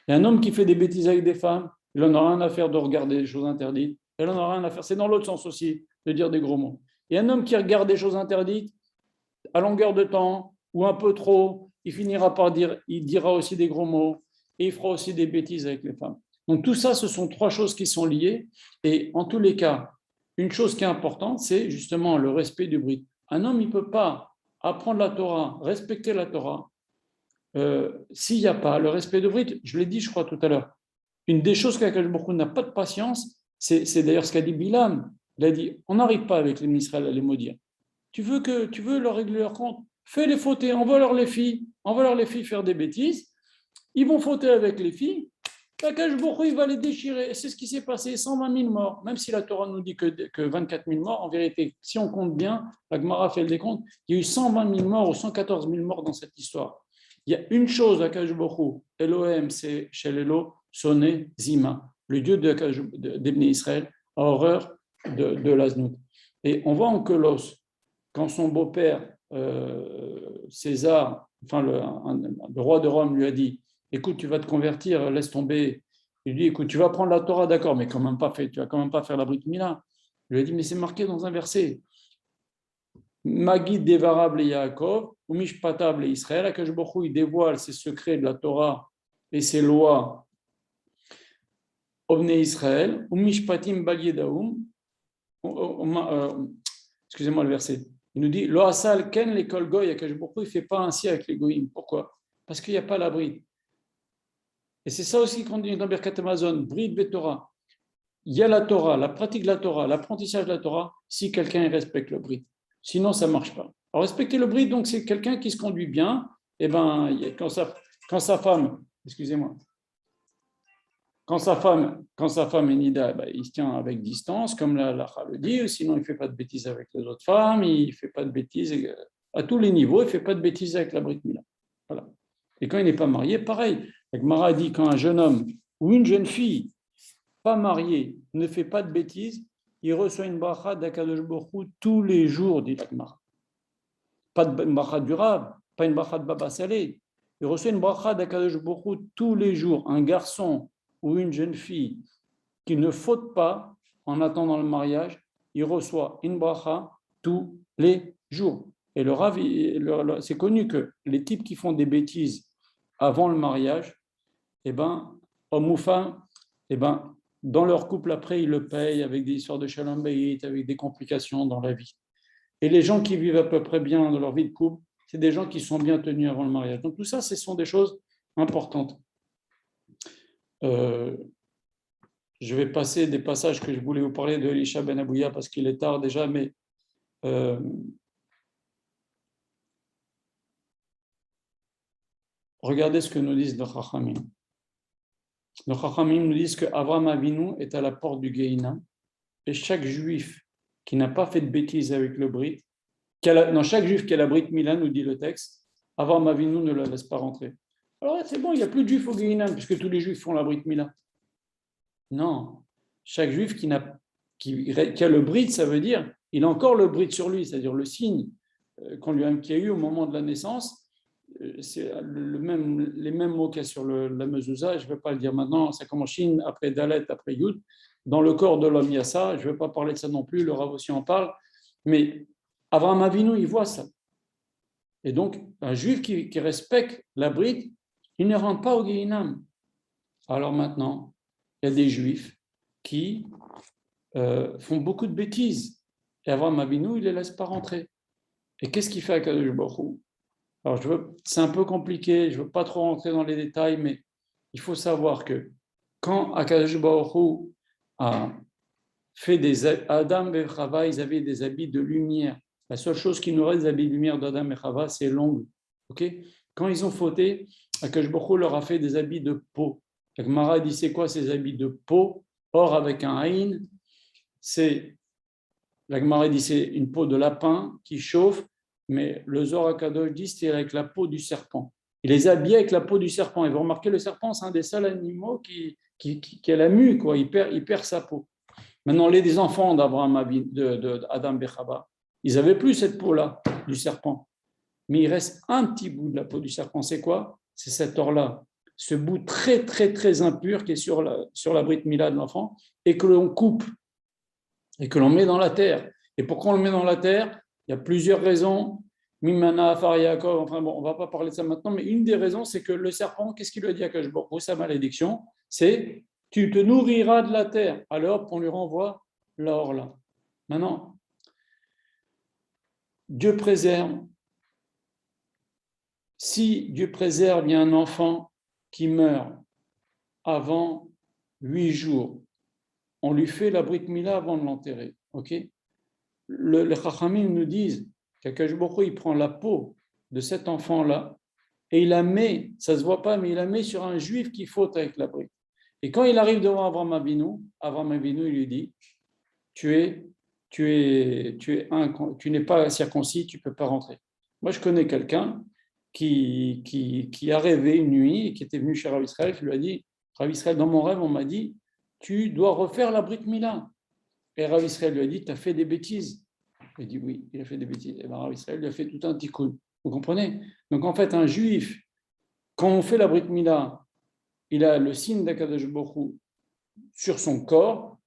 A: Et un homme qui fait des bêtises avec des femmes, il n'en aura rien à faire de regarder des choses interdites. Il n'en aura rien à faire. C'est dans l'autre sens aussi, de dire des gros mots. Et un homme qui regarde des choses interdites, à longueur de temps, ou un peu trop, il finira par dire, il dira aussi des gros mots, et il fera aussi des bêtises avec les femmes. Donc tout ça, ce sont 3 choses qui sont liées. Et en tous les cas, une chose qui est importante, c'est justement le respect du brit. Un homme, il ne peut pas apprendre la Torah, respecter la Torah, s'il n'y a pas le respect de Brit. Je l'ai dit, je crois, tout à l'heure. Une des choses qu'Akadosh Baruch Hu n'a pas de patience, c'est d'ailleurs ce qu'a dit Bilam. Il a dit, on n'arrive pas avec les Israël à les maudire. Tu veux leur régler leur compte, fais-les fauter, envoie-leur les filles faire des bêtises, ils vont fauter avec les filles, Akadosh Baruch Hu, il va les déchirer. C'est ce qui s'est passé, 120 000 morts. Même si la Torah nous dit que 24 000 morts, en vérité, si on compte bien, la Gemara fait le décompte, il y a eu 120 000 morts ou 114 000 morts dans cette histoire. Il y a une chose à Akadosh Baruch Hu, Elohim, c'est Shelelo, Soné, Zima. Le Dieu d'Ebné Israël a horreur de l'Aznout. Et on voit en Kolos, quand son beau-père, César, enfin le roi de Rome lui a dit, écoute, tu vas te convertir, laisse tomber. Il lui dit, écoute, tu vas prendre la Torah, d'accord, mais quand même pas fait, tu vas quand même pas faire la Brit Mila. Il lui a dit, mais c'est marqué dans un verset. Magid dévarable Yaakov, ou Mishpatable Israël, Akadosh Baruch Hu, il dévoile ses secrets de la Torah et ses lois Ovne Israël, ou Mishpatim Bal Yedaum, excusez-moi le verset. Il nous dit, Lo asal ken l'école goy, Akadosh Baruch Hu, il ne fait pas ainsi avec les goyim. Pourquoi? Parce qu'il n'y a pas la bride. Et c'est ça aussi qu'on dit dans Birkat Hamazon, bride Betorah. Il y a la Torah, la pratique de la Torah, l'apprentissage de la Torah, si quelqu'un respecte le bride. Sinon, ça ne marche pas. Alors, respecter le bride, donc, c'est quelqu'un qui se conduit bien. Et ben, quand sa femme, excusez-moi, quand sa femme est nida, ben, il se tient avec distance, comme la halakha le dit. Sinon, il ne fait pas de bêtises avec les autres femmes. Il ne fait pas de bêtises à tous les niveaux. Il ne fait pas de bêtises avec la Brit Mila. Voilà. Et quand il n'est pas marié, pareil. La Gemara dit quand un jeune homme ou une jeune fille pas mariée ne fait pas de bêtises, il reçoit une bracha d'Akadosh Baruch Hu tous les jours, dit la Gemara. Pas de bracha durable, pas une bracha de Baba Salé. Il reçoit une bracha d'Akadosh Baruch Hu tous les jours. Un garçon ou une jeune fille qui ne faute pas en attendant le mariage, il reçoit une bracha tous les jours. Et le Rav, c'est connu que les types qui font des bêtises avant le mariage, eh ben, homme ou femme, eh ben, dans leur couple après, ils le payent avec des histoires de shalom bayit, avec des complications dans la vie. Et les gens qui vivent à peu près bien dans leur vie de couple, c'est des gens qui sont bien tenus avant le mariage. Donc tout ça, ce sont des choses importantes. Je vais passer des passages que je voulais vous parler de Elisha Ben Abouya parce qu'il est tard déjà, mais regardez ce que nous disent nos Chachamim. Nos Chachamim nous disent qu'Avraham Avinu est à la porte du Gehinnom et chaque juif qui n'a pas fait de bêtises avec le Brit, chaque juif qui a la Brit Mila, nous dit le texte, Avraham Avinu ne la laisse pas rentrer. Alors c'est bon, il n'y a plus de juifs au Guéhinam, puisque tous les juifs font la Brit Mila. Non, chaque juif qui a le Brit, ça veut dire, il a encore le Brit sur lui, c'est-à-dire le signe qu'il y a eu au moment de la naissance. C'est les mêmes mots qu'il y a sur la mezouza, je ne vais pas le dire maintenant, ça commence Shin, après Dalet, après Yud. Dans le corps de l'homme, il y a ça, je ne vais pas parler de ça non plus, le Rav aussi en parle, mais Avraham Avinu, il voit ça. Et donc, un juif qui respecte la bride, il ne rentre pas au Guéhinam. Alors maintenant, il y a des juifs qui font beaucoup de bêtises. Et Avraham Avinu, il ne les laisse pas rentrer. Et qu'est-ce qu'il fait avec Akadosh Baruch Hu? Alors, c'est un peu compliqué, je ne veux pas trop rentrer dans les détails, mais il faut savoir que quand Akadosh Baruch Hu a fait Adam et Chava, ils avaient des habits de lumière. La seule chose qui nous reste des habits de lumière d'Adam et Chava, c'est l'ongle. Okay? Quand ils ont fauté, Akadosh Baruch Hu leur a fait des habits de peau. La Gemara dit, c'est quoi ces habits de peau? Or, avec un haïn, la Gemara dit, c'est une peau de lapin qui chauffe, mais le Zohar HaKadosh dit, c'est avec la peau du serpent. Il les habille avec la peau du serpent. Et vous remarquez, le serpent, c'est un des seuls animaux qui a la mue, quoi. Il perd sa peau. Maintenant, les enfants d'Abraham, d'Adam et Chava, ils n'avaient plus cette peau-là du serpent. Mais il reste un petit bout de la peau du serpent. C'est quoi? C'est cet or-là. Ce bout très, très, très impur qui est sur la Brit Mila de l'enfant et que l'on coupe et que l'on met dans la terre. Et pourquoi on le met dans la terre? Il y a plusieurs raisons. Mimana, Afar, Yaakov, enfin bon, on ne va pas parler de ça maintenant, mais une des raisons, c'est que le serpent, qu'est-ce qu'il lui a dit à Akadosh Baruch Hu, sa malédiction? C'est tu te nourriras de la terre. Alors, on lui renvoie l'or là. Maintenant, Dieu préserve. Si Dieu préserve, il y a un enfant qui meurt avant 8 jours, on lui fait la Brit Mila avant de l'enterrer. Okay? Les Chachamim nous disent qu'Akadosh Baruch Hu, il prend la peau de cet enfant-là et il la met, ça ne se voit pas, mais il la met sur un juif qui faute avec la Brit. Et quand il arrive devant Avraham Avinu, il lui dit, tu n'es pas circoncis, tu ne peux pas rentrer. Moi, je connais quelqu'un qui a rêvé une nuit et qui était venu chez Rav Israël, qui lui a dit, Rav Israël, dans mon rêve, on m'a dit, tu dois refaire la Brit Mila. Et Rav Israël lui a dit, tu as fait des bêtises. Il dit, oui, il a fait des bêtises. Et bien, Rav Israël lui a fait tout un tikkun. Vous comprenez? Donc, en fait, un juif, quand on fait la Brit Mila, il a le signe d'Akadosh Baruch Hu sur son corps,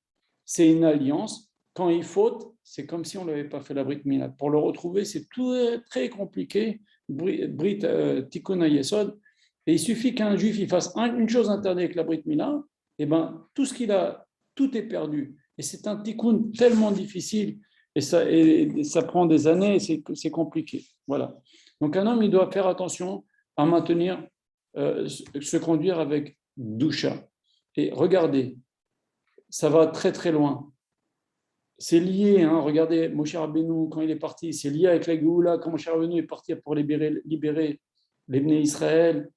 A: c'est une alliance. Quand il faute, c'est comme si on ne l'avait pas fait la Brit Mila. Pour le retrouver, c'est tout très compliqué. Brit Tikkun HaYesod. Et il suffit qu'un juif il fasse une chose interdite avec la Brit Mila, et ben tout ce qu'il a, tout est perdu. Et c'est un Tikkun tellement difficile, et ça prend des années, et c'est compliqué. Voilà. Donc un homme, il doit faire attention à maintenir, se conduire avec doucha. Et regardez, ça va très très loin. C'est lié, hein, regardez, Moshe Rabbeinu, quand il est parti, c'est lié avec la Géoula, quand Moshe Rabbeinu est parti pour libérer les Bnei Israël,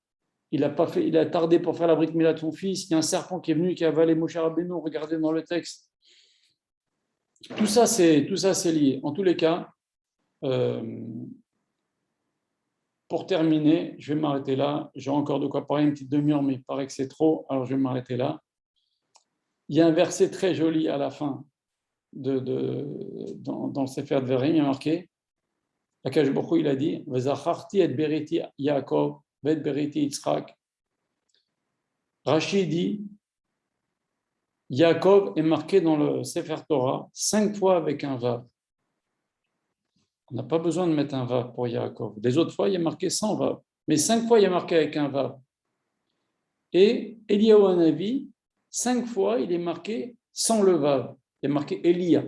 A: il a tardé pour faire la Brit Mila de son fils, il y a un serpent qui est venu, qui a avalé Moshe Rabbeinu, regardez dans le texte. Tout ça, c'est lié. En tous les cas, pour terminer, je vais m'arrêter là. J'ai encore de quoi parler une petite demi-heure, mais il paraît que c'est trop, alors je vais m'arrêter là. Il y a un verset très joli à la fin dans le Sefer Dvarim, il y a marqué, Akadosh Baruch Hu, il a dit, Vezacharti et beriti Yaakov, vet beriti Yitzchak. Rashi dit, Yaakov est marqué dans le Sefer Torah 5 fois avec un vav. On n'a pas besoin de mettre un vav pour Yaakov. Les autres fois, il y a marqué sans vav. Mais 5 fois, il y a marqué avec un vav. Et Eliyahu Hanavi, 5 fois, il est marqué sans le vav. Il est marqué Elia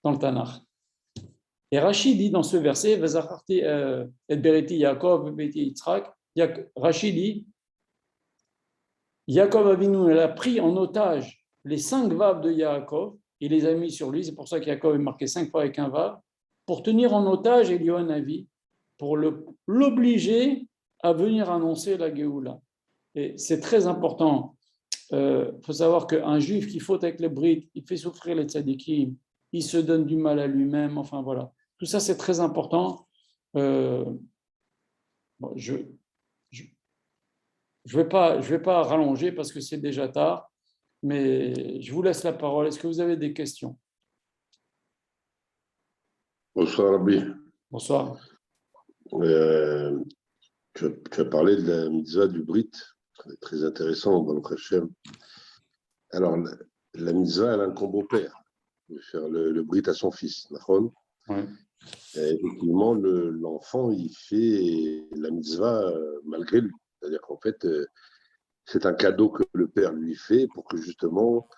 A: dans le Tanakh. Et Rashi dit dans ce verset, Vezacharti et beriti Yaakov, beriti Yitzchak, Rashi dit, Yaakov Avinu, elle a pris en otage les 5 vaves de Yaakov, il les a mis sur lui, c'est pour ça qu'Yaakov est marqué 5 fois avec un vav, pour tenir en otage Eliyahu Hanavi, pour l'obliger à venir annoncer la Géoula. Et c'est très important. Faut savoir qu'un juif qui faute avec les brites, il fait souffrir les tzadikim, il se donne du mal à lui-même, enfin voilà. Tout ça, c'est très important. Bon, vais pas rallonger parce que c'est déjà tard, mais je vous laisse la parole. Est-ce que vous avez des questions?
B: Bonsoir, Rabbi.
A: Bonsoir.
B: Euh, tu as parlé de la mitzvah du Brit, très intéressant dans le Hachem. Alors, la mitzvah, elle incombe au père de faire le Brit à son fils, d'accord?
A: Ouais.
B: Et effectivement, l'enfant, il fait la mitzvah malgré lui. C'est-à-dire qu'en fait, c'est un cadeau que le père lui fait pour que justement,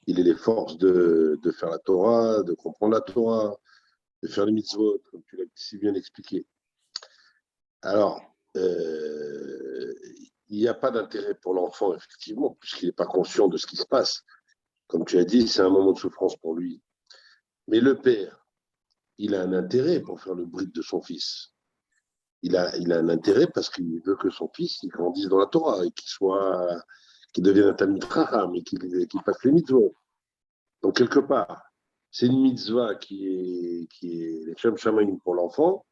B: il ait les forces de faire la Torah, de comprendre la Torah, de faire les mitzvot, comme tu l'as si bien expliqué. Alors, il n'y a pas d'intérêt pour l'enfant, effectivement, puisqu'il n'est pas conscient de ce qui se passe. Comme tu as dit, c'est un moment de souffrance pour lui. Mais le père, il a un intérêt pour faire le brit de son fils. Il a un intérêt parce qu'il veut que son fils il grandisse dans la Torah et qu'il devienne un Talmid Chacham et qu'il fasse les mitzvot. Donc, quelque part, c'est une mitzvah qui est les Shem Shamaim pour l'enfant,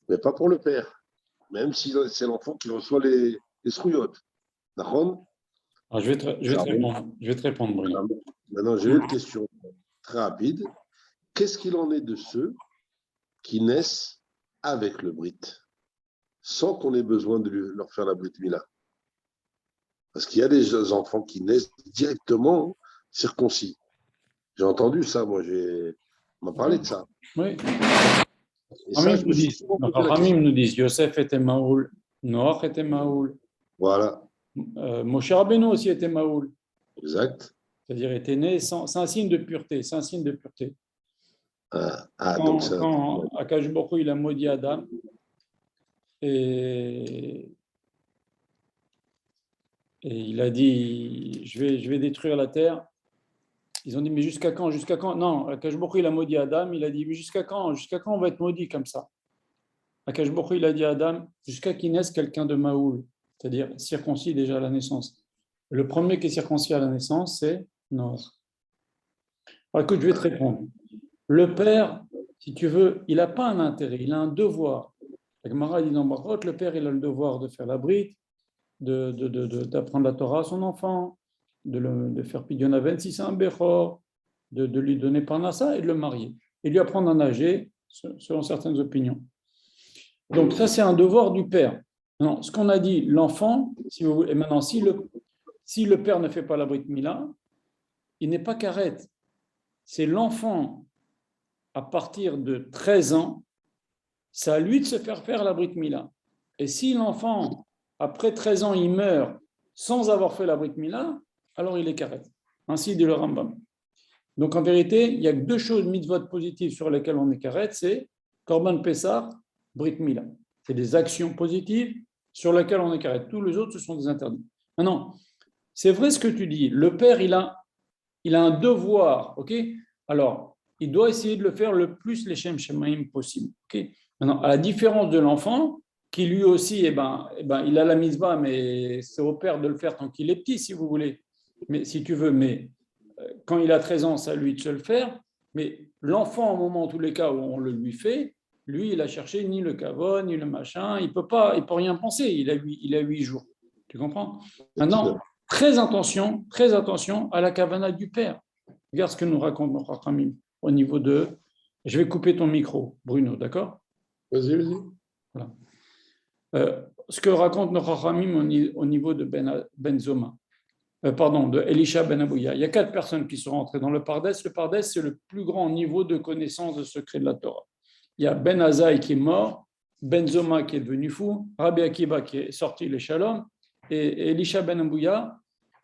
B: mais pas pour le père. Même si c'est l'enfant qui reçoit les srouillottes. D'accord?
A: Alors, je vais te répondre, Bruno.
B: Maintenant, j'ai une question très rapide. Qu'est-ce qu'il en est de ceux qui naissent avec le Brit, sans qu'on ait besoin de leur faire la Brit Mila? Parce qu'il y a des enfants qui naissent directement circoncis. J'ai entendu ça, moi, on m'a parlé de ça.
A: Oui.
B: Et ça, je me suis souvent posé la question.
A: Ramim nous disent Yosef était Maoul, Noach était Maoul,
B: Voilà,
A: Moshe Rabbeinu aussi était Maoul.
B: exact.
A: C'est-à-dire était né sans. C'est un signe de pureté. C'est un signe de pureté.
B: Donc ça.
A: Quand Akash Baruch Hu, il a maudit Adam, et il a dit je vais détruire la terre. Ils ont dit mais jusqu'à quand? Jusqu'à quand? Non, Akash Baruch Hu, il a maudit Adam. Il a dit mais jusqu'à quand? Jusqu'à quand on va être maudit comme ça? Akash Baruch Hu, il a dit à Adam jusqu'à qu'il naisse quelqu'un de Maoul, c'est-à-dire circoncis déjà à la naissance. Le premier qui est circoncis à la naissance, c'est Noach. Alors écoute, je vais te répondre. Le père, si tu veux, il n'a pas un intérêt, il a un devoir. La Gemara dit dans Brachot, le père, il a le devoir de faire la brite, d'apprendre la Torah à son enfant, de faire Pidyon Aven si c'est un Bechor, de lui donner Parnassa et de le marier. Et lui apprendre à nager, selon certaines opinions. Donc ça, c'est un devoir du père. Non, ce qu'on a dit, l'enfant, si vous voulez, et maintenant, si le père ne fait pas la Brit Mila, il n'est pas karet. C'est l'enfant, à partir de 13 ans, c'est à lui de se faire la Brit Mila. Et si l'enfant, après 13 ans, il meurt sans avoir fait la Brit Mila, alors il est karet. Ainsi dit le Rambam. Donc en vérité, il y a que deux choses mitzvot positives sur lesquelles on est karet, c'est Korban Pessah, Brit Mila. C'est des actions positives sur lesquelles on est karet. Tous les autres, ce sont des interdits. Maintenant, c'est vrai ce que tu dis. Le père, il a un devoir, ok? Alors, il doit essayer de le faire le plus les Shem Shemaim possible, ok? Maintenant, à la différence de l'enfant, qui lui aussi, il a la mitzvah, mais c'est au père de le faire tant qu'il est petit, si vous voulez. Mais si tu veux, mais quand il a 13 ans, c'est à lui de se le faire. Mais l'enfant, au moment, en tous les cas, où on le lui fait, lui, il a cherché ni le kavod, ni le machin. Il peut rien penser. Il a 8 jours. Tu comprends? Maintenant, très attention à la kavana du père. Regarde ce que nous raconte notre Rachamim au niveau de. Je vais couper ton micro, Bruno, d'accord?
B: Vas-y.
A: Voilà. Ce que raconte notre Rachamim au niveau de Ben Zoma. De Elisha Ben Abouya. Il y a 4 personnes qui sont rentrées dans le Pardes. Le Pardes, c'est le plus grand niveau de connaissance de secret de la Torah. Il y a Ben Azaï qui est mort, Ben Zoma qui est devenu fou, Rabbi Akiva qui est sorti les Shalom, et Elisha Ben Abouya,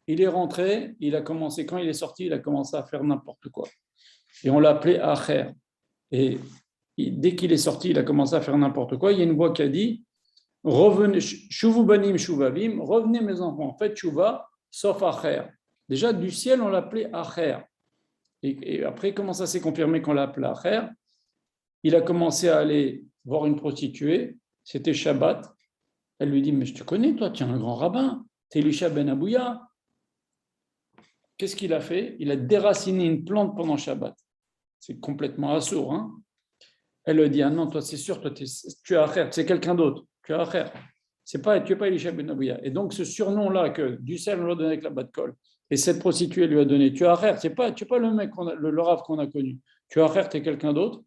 A: il est rentré, quand il est sorti, il a commencé à faire n'importe quoi. Et on l'a appelé Acher. Et dès qu'il est sorti, il a commencé à faire n'importe quoi. Il y a une voix qui a dit revenez, Shuvu Banim Shuvavim, revenez mes enfants, faites Shuva, sauf Acher. Déjà, du ciel, on l'appelait Acher. Et après, comment ça s'est confirmé qu'on l'appelait Acher? Il a commencé à aller voir une prostituée, c'était Shabbat. Elle lui dit, mais je te connais, toi, tu es un grand rabbin, tu es Elisha Ben Abouya. Qu'est-ce qu'il a fait? Il a déraciné une plante pendant Shabbat. C'est complètement assourd. Hein? Elle lui dit, ah non, toi, c'est sûr, toi, tu es Acher, c'est quelqu'un d'autre, tu es Acher. Tu n'es pas Elisha Ben Abouya. Et donc, ce surnom-là que Dussel lui a donné avec la Bat-Kol, et cette prostituée lui a donné, tu es Acher, tu n'es pas le mec, le Rav qu'on a connu. Tu es Acher, tu es quelqu'un d'autre.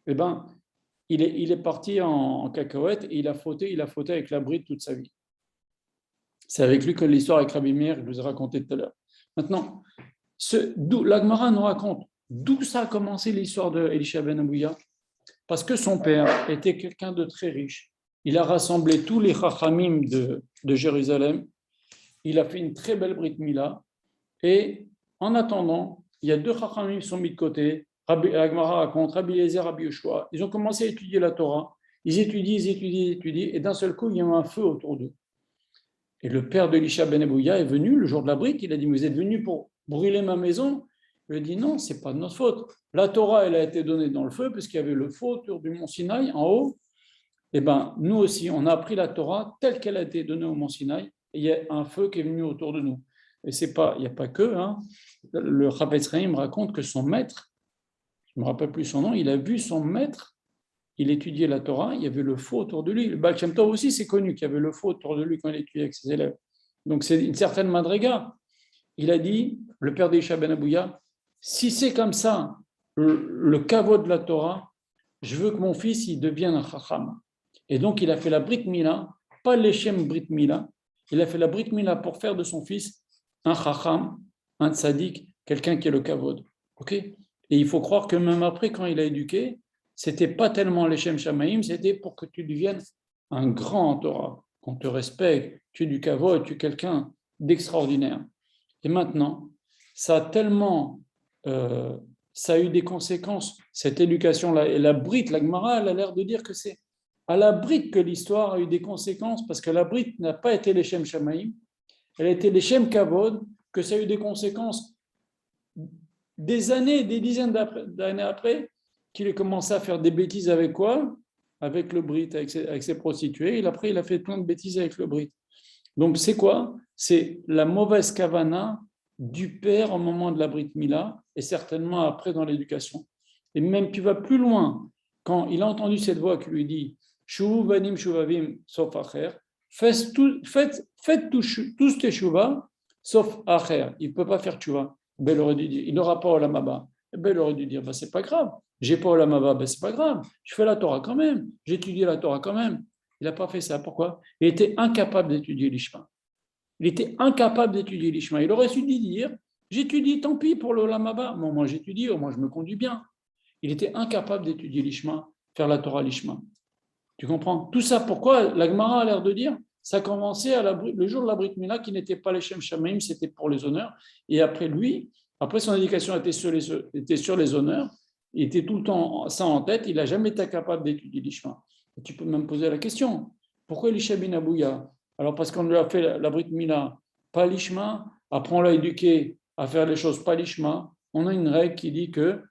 A: Eh bien, il est parti en cacahuète et il a fauté avec la bride toute sa vie. C'est avec lui que l'histoire avec Rabbi Meir, je vous ai raconté tout à l'heure. Maintenant, l'Agmara nous raconte d'où ça a commencé l'histoire de Elisha Ben Abouya. Parce que son père était quelqu'un de très riche. Il a rassemblé tous les chachamim de Jérusalem. Il a fait une très belle Brit Mila. Et en attendant, il y a deux chachamim qui sont mis de côté. Agmara raconte, Rabbi Eliezer, Rabbi Yoshua. Ils ont commencé à étudier la Torah. Ils étudient. Et d'un seul coup, il y a eu un feu autour d'eux. Et le père d'Elisha Ben Abouya est venu le jour de la Brit. Il a dit, vous êtes venus pour brûler ma maison? Il a dit, non, ce n'est pas de notre faute. La Torah, elle a été donnée dans le feu parce qu'il y avait le feu autour du mont Sinaï, en haut. Eh bien, nous aussi, on a appris la Torah telle qu'elle a été donnée au mont Sinaï. Et il y a un feu qui est venu autour de nous. Et il n'y a pas que. Le Chafetz Chaim raconte que son maître, je ne me rappelle plus son nom, il a vu son maître, il étudiait la Torah, il y avait le feu autour de lui. Le Baal Shem Tov aussi, c'est connu qu'il y avait le feu autour de lui quand il étudiait avec ses élèves. Donc, c'est une certaine madriga. Il a dit, le père d'Elisha Ben Abouya, si c'est comme ça, le kavod de la Torah, je veux que mon fils il devienne un chacham. Et donc, il a fait la Brit Mila, pas l'Echem Brit Mila, il a fait la Brit Mila pour faire de son fils un chacham, un tzaddik, quelqu'un qui est le kavod. Okay. Et il faut croire que même après, quand il a éduqué, c'était pas tellement l'Echem Shamaïm, c'était pour que tu deviennes un grand en Torah, qu'on te respecte, tu es du kavod, tu es quelqu'un d'extraordinaire. Et maintenant, ça a eu des conséquences, cette éducation-là. Et la Brite, la Gemara, elle a l'air de dire que c'est à la Brite que l'histoire a eu des conséquences, parce que la Brite n'a pas été l'Echem Shamaïm, elle a été l'Echem Kavod, que ça a eu des conséquences des années, des dizaines d'années après, qu'il a commencé à faire des bêtises avec quoi? Avec le Brite, avec ses prostituées. Et après, il a fait plein de bêtises avec le Brite. Donc, c'est quoi? C'est la mauvaise kavana du père au moment de la Brit Mila et certainement après dans l'éducation. Et même tu vas plus loin, quand il a entendu cette voix qui lui dit Shuvu banim shuvavim sauf acher, faites tous tes shuvas sauf acher. Il ne peut pas faire shuvah. Ben, il aurait dû dire, il n'aura pas olam haba. Ben, il aurait dû dire c'est pas grave, j'ai pas olam haba, ben, c'est pas grave, je fais la Torah quand même, j'étudie la Torah quand même. Il n'a pas fait ça. Pourquoi? Il était incapable d'étudier l'Ishma. Il était incapable d'étudier l'Ishma. Il aurait su dire, j'étudie, tant pis pour le Lamaba. Bon, moi j'étudie, moi je me conduis bien. Il était incapable d'étudier l'Ishma, faire la Torah l'Ishma. Tu comprends? Tout ça, pourquoi? La Gemara a l'air de dire, ça a commencé le jour de la Brit Mila, qui n'était pas les Shem Shamaim, c'était pour les honneurs. Et après lui, après son éducation était sur les honneurs, il était tout le temps ça en tête, il n'a jamais été capable d'étudier l'Ishma. Tu peux même poser la question, pourquoi Elisha Ben Abouya? Alors parce qu'on lui a fait la Brit Mila, pas l'Ishma, après on l'a éduqué à faire les choses pas l'Ishma, on a une règle qui dit que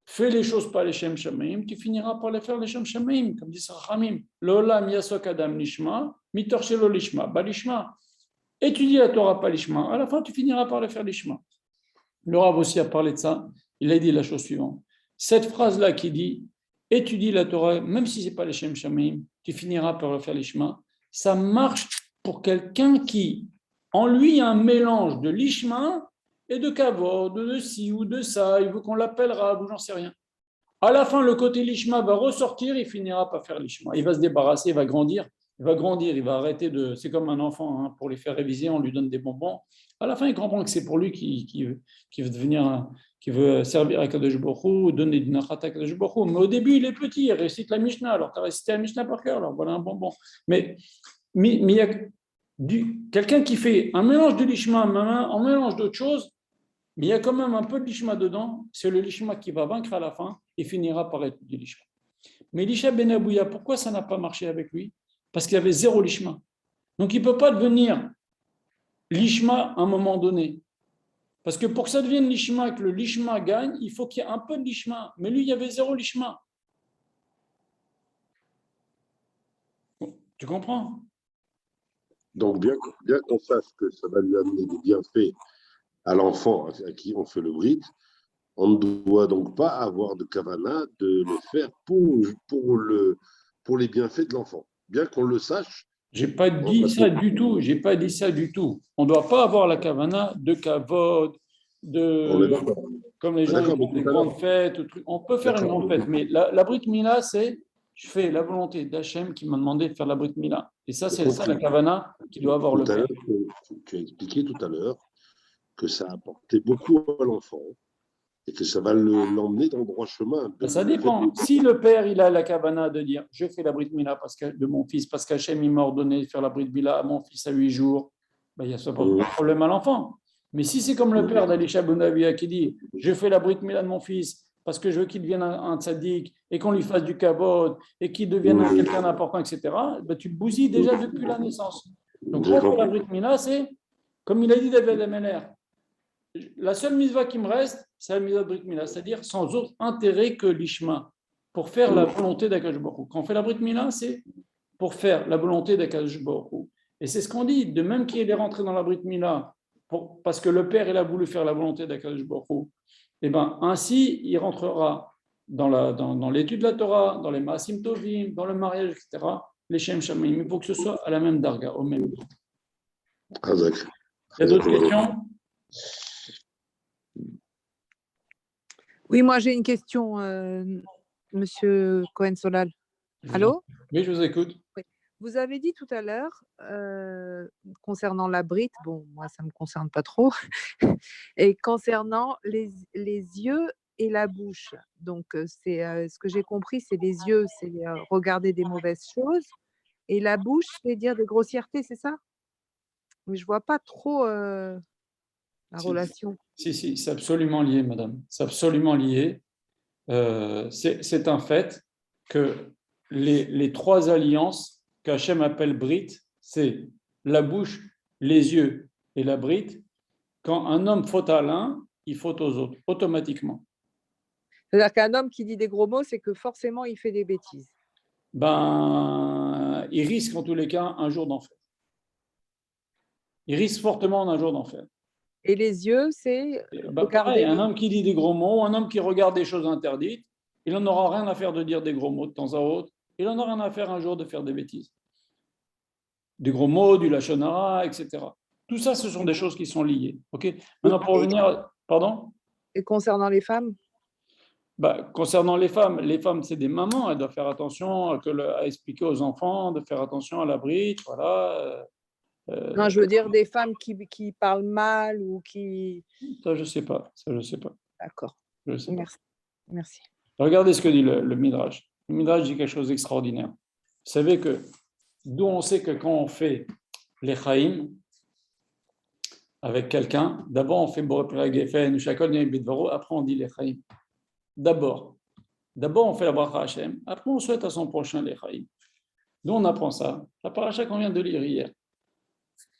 A: fais les choses pas les Shem Shamaim, tu finiras par les faire les Shem Shamaim, comme dit Sachamim. L'olam yasok adam lishma, mitorshelo lishma, ba lishma. Étudie la Torah pas l'Ishma, à la fin tu finiras par les faire l'Ishma. Le Rav aussi a parlé de ça, il a dit la chose suivante. Cette phrase-là qui dit étudie la Torah, même si ce n'est pas les Shem Shamaim, tu finiras par le faire l'Ishma, ça marche pour quelqu'un qui, en lui, a un mélange de l'Ishma et de Kavod, de ci ou de ça, il veut qu'on l'appelle Rav ou j'en sais rien. À la fin, le côté l'Ishma va ressortir, il finira par faire l'Ishma. Il va se débarrasser, il va grandir, il va arrêter de... C'est comme un enfant, pour les faire réviser, on lui donne des bonbons. À la fin, il comprend que c'est pour lui qui veut devenir... qui veut servir à Kadosh Baruch Hu, donner du nachat à Kadosh Baruch Hu. Mais au début, il est petit, il récite la Mishnah. Alors, tu as récité la Mishnah par cœur, alors voilà un bonbon. Mais il y a quelqu'un qui fait un mélange de l'ishma, un mélange d'autres choses, mais il y a quand même un peu de l'ishma dedans. C'est le l'ishma qui va vaincre à la fin et finira par être du l'ishma. Mais l'Isha Ben Abouya, pourquoi ça n'a pas marché avec lui? Parce qu'il y avait zéro l'ishma. Donc, il ne peut pas devenir l'ishma à un moment donné. Parce que pour que ça devienne l'ishma, que le lishma gagne, il faut qu'il y ait un peu de lishma. Mais lui, il y avait zéro lishma. Tu comprends?
B: Donc, bien qu'on sache que ça va lui amener des bienfaits à l'enfant à qui on fait le brit, on ne doit donc pas avoir de kavana de le faire pour les bienfaits de l'enfant. bien qu'on le sache.
A: J'ai pas dit ça du tout. J'ai pas dit ça du tout. On ne doit pas avoir la kavana de kavod,
B: On est
A: de
B: d'accord.
A: comme les gens ils
B: D'accord, mais
A: font des
B: tout à l'heure.
A: grandes fêtes. On peut faire une
B: D'accord.
A: grande fête, mais la Brit Mila, c'est je fais la volonté d'Hachem qui m'a demandé de faire la Brit Mila. Et ça,
B: J'ai
A: c'est ça la
B: compris.
A: kavana qui doit avoir
B: Tout
A: le
B: à
A: père.
B: l'heure, tu as expliqué tout à l'heure que ça a apporté beaucoup à l'enfant et que ça va l'emmener dans le droit chemin
A: Ben, ça
B: le fait de...
A: dépend. Si le père il a la kavana de dire je fais la Brit Mila de mon fils parce qu'Hachem il m'a ordonné de faire la Brit Mila à mon fils à 8 jours, ben, il n'y a pas de problème à l'enfant. Mais si c'est comme le père d'Alisha Bounavia qui dit je fais la Brit Mila de mon fils parce que je veux qu'il devienne un tzaddik et qu'on lui fasse du kabod et qu'il devienne quelqu'un d'important, etc., ben, tu le bousilles déjà depuis la naissance. Donc,
B: J'ai
A: quand on fait la
B: compris.
A: Brit Mila, c'est comme il a dit David Ameller, la seule mitzvah qui me reste, c'est la mitzvah de Brit Mila, c'est-à-dire sans autre intérêt que l'ishma, pour faire la volonté d'Akadosh Baruch Hu. Quand on fait la Brit Mila, c'est pour faire la volonté d'Akadosh Baruch Hu. Et c'est ce qu'on dit, de même qu'il est rentré dans la Brit Mila, parce que le père il a voulu faire la volonté d'Akadosh Baruch Hu, et ben ainsi il rentrera dans l'étude de la Torah, dans les Maasim Tovim, dans le mariage, etc. Les Shem Shamim, il faut que ce soit à la même darga, au même niveau.
B: Hazak.
A: Il y a d'autres questions?
C: Oui, moi j'ai une question, Monsieur Cohen-Solal. Allô?
A: Oui, je vous écoute.
C: Oui. Vous avez dit tout à l'heure, concernant la brite, bon, moi ça ne me concerne pas trop, et concernant les yeux et la bouche. Donc, c'est ce que j'ai compris, c'est les yeux, c'est regarder des mauvaises choses, et la bouche, c'est dire des grossièretés, c'est ça? Mais je ne vois pas trop la relation.
A: Si, c'est absolument lié, madame. C'est absolument lié. C'est un fait que les trois alliances qu'Hachem appelle Brit, c'est la bouche, les yeux et la Brit. Quand un homme faute à l'un, il faute aux autres, automatiquement.
C: C'est-à-dire qu'un homme qui dit des gros mots, c'est que forcément il fait des bêtises.
A: Ben, il risque en tous les cas un jour d'enfer. Il risque fortement un jour d'enfer.
C: Et les yeux, c'est
A: Pareil, un homme qui dit des gros mots, un homme qui regarde des choses interdites, il n'en aura rien à faire de dire des gros mots de temps à autre. Il n'en aura rien à faire un jour de faire des bêtises. Des gros mots, du lachon hara, etc. Tout ça, ce sont des choses qui sont liées. Okay. Maintenant, pour revenir... Pardon?
C: Et concernant les femmes?
A: Concernant les femmes, c'est des mamans. Elles doivent faire attention à expliquer aux enfants, de faire attention à la bride. Voilà.
C: Non, je veux dire des femmes qui parlent mal ou qui...
A: Ça, je ne sais pas.
C: D'accord.
A: Merci.
C: Merci.
A: Regardez ce que dit le Midrash. Le Midrash dit quelque chose d'extraordinaire. Vous savez que d'où on sait que quand on fait les chaim avec quelqu'un, d'abord on fait Boré Pira Gefen, Shakol Nehim Bidvaro, après on dit les chaim. D'abord on fait la bracha Hashem, après on souhaite à son prochain les chaim. D'où on apprend ça? La paracha qu'on vient de lire hier.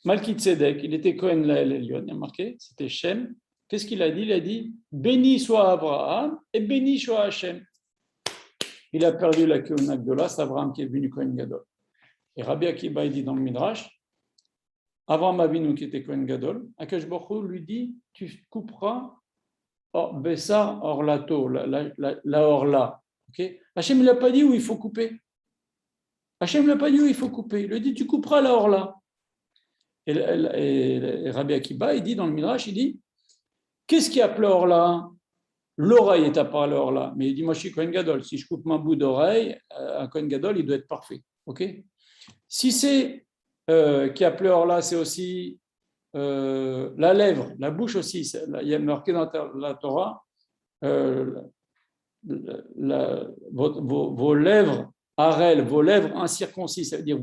A: Malki Tzedek, il était Kohen Lael Elion, il y a marqué, c'était Shem. Qu'est-ce qu'il a dit? Il a dit béni soit Abraham et béni soit Hashem. Il a perdu la Keuna Gdola, c'est Abraham qui est devenu Kohen Gadol. Et Rabbi Akiba, il dit dans le Midrash, Avraham Avinu qui était Kohen Gadol, Akash Baruch Hu lui dit tu couperas Bessa Orlato, la Orla. Okay? Hachem ne l'a pas dit où il faut couper. Hachem ne l'a pas dit où il faut couper. Il lui dit tu couperas la Orla. Et Rabbi Akiba, il dit dans le Midrash, il dit qu'est-ce qui appelle Orla? L'oreille est appelée Orla. Mais il dit moi je suis Kohen Gadol. Si je coupe ma bout d'oreille, un Kohen Gadol, il doit être parfait. Okay? Si c'est qui appelé Orla, c'est aussi la lèvre, la bouche aussi. Il y a marqué dans la Torah vos lèvres, arel, vos lèvres incirconcis. Ça veut dire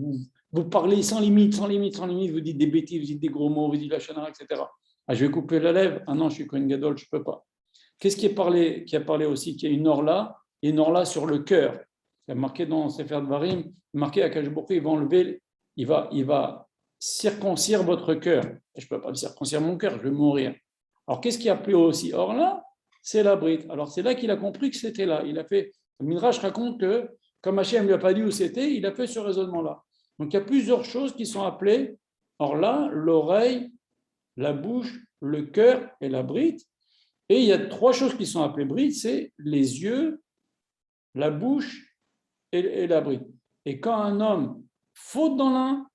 A: vous parlez sans limite, vous dites des bêtises, vous dites des gros mots, vous dites la chanara, etc. Ah, je vais couper la lèvre. Ah non, je suis Kohen Gadol, je ne peux pas. Qu'est-ce qui a parlé aussi? Qu'il y a une orla, et une orla sur le cœur. Il y a marqué dans Sefer Dvarim, marqué à Akash Baruch Hu, il va enlever, il va circoncire votre cœur. Je ne peux pas circoncire mon cœur, je vais mourir. Alors, qu'est-ce qui a appelé aussi orla? C'est la brite. Alors, c'est là qu'il a compris que c'était là. Il a fait, le Midrash raconte que, comme Hachem ne lui a pas dit où c'était, il a fait ce raisonnement-là. Donc, il y a plusieurs choses qui sont appelées orla, l'oreille, la bouche, le cœur et la brite. Et il y a trois choses qui sont appelées brides, c'est les yeux, la bouche et la bride. Et quand un homme faute dans l'un,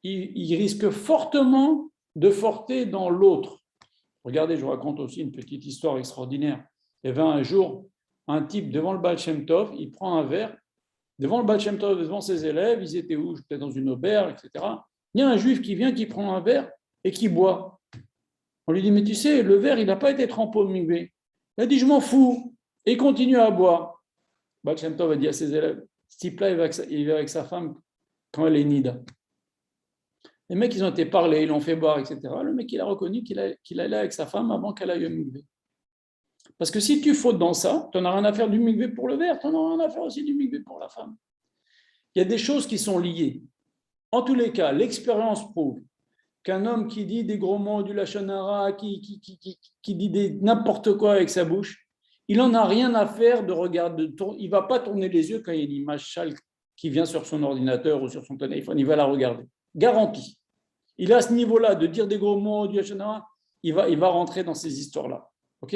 A: il risque fortement de fautes dans l'autre. Regardez, je vous raconte aussi une petite histoire extraordinaire. Il y avait un jour un type devant le Baal Shem Tov, il prend un verre, devant le Baal Shem Tov, devant ses élèves, ils étaient où? Peut-être dans une auberge, etc. Il y a un juif qui vient, qui prend un verre et qui boit. On lui dit, mais tu sais, le verre, il n'a pas été trempé au mikvé. Il a dit, je m'en fous. Et il continue à boire. Baal Shem Tov a dit à ses élèves, ce type-là, il va avec sa femme quand elle est nida. Les mecs, ils ont été parlés, ils l'ont fait boire, etc. Le mec, il a reconnu qu'il allait avec sa femme avant qu'elle aille au mikvé. Parce que si tu fautes dans ça, tu n'en as rien à faire du mikvé pour le verre, tu n'en as rien à faire aussi du mikvé pour la femme. Il y a des choses qui sont liées. En tous les cas, l'expérience prouve qu'un homme qui dit des gros mots, du lachon hara, qui dit n'importe quoi avec sa bouche, il n'en a rien à faire de regarder. Il ne va pas tourner les yeux quand il y a une image sale qui vient sur son ordinateur ou sur son téléphone. Il va la regarder. Garanti. Il est à ce niveau-là de dire des gros mots, du lachon hara, il va rentrer dans ces histoires-là. OK ?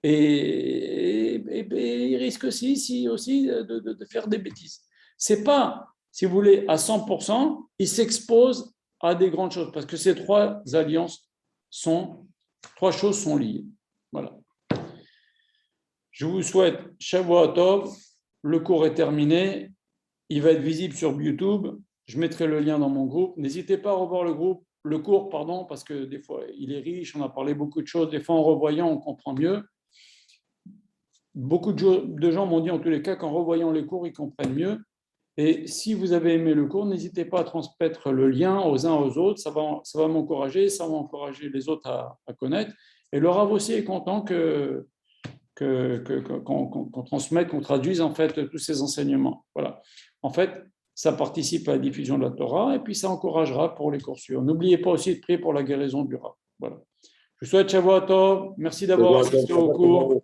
A: Et il risque aussi de faire des bêtises. C'est pas, si vous voulez, à 100%, il s'expose à des grandes choses, parce que ces trois choses sont liées. Voilà. Je vous souhaite Shavua Tov. Le cours est terminé. Il va être visible sur YouTube. Je mettrai le lien dans mon groupe. N'hésitez pas à revoir le cours, parce que des fois, il est riche, on a parlé beaucoup de choses. Des fois, en revoyant, on comprend mieux. Beaucoup de gens m'ont dit en tous les cas qu'en revoyant les cours, ils comprennent mieux. Et si vous avez aimé le cours, n'hésitez pas à transmettre le lien aux uns aux autres. Ça va m'encourager, ça va encourager les autres à connaître. Et le Rav aussi est content qu'on transmette, qu'on traduise en fait tous ces enseignements. Voilà. En fait, ça participe à la diffusion de la Torah et puis ça encouragera pour les cours suivants. N'oubliez pas aussi de prier pour la guérison du Rav. Voilà. Je vous souhaite Shavua Tov. Merci d'avoir assisté au cours.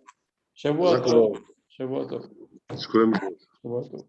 A: Shavua Tov. Shavua Tov. Shavua Tov.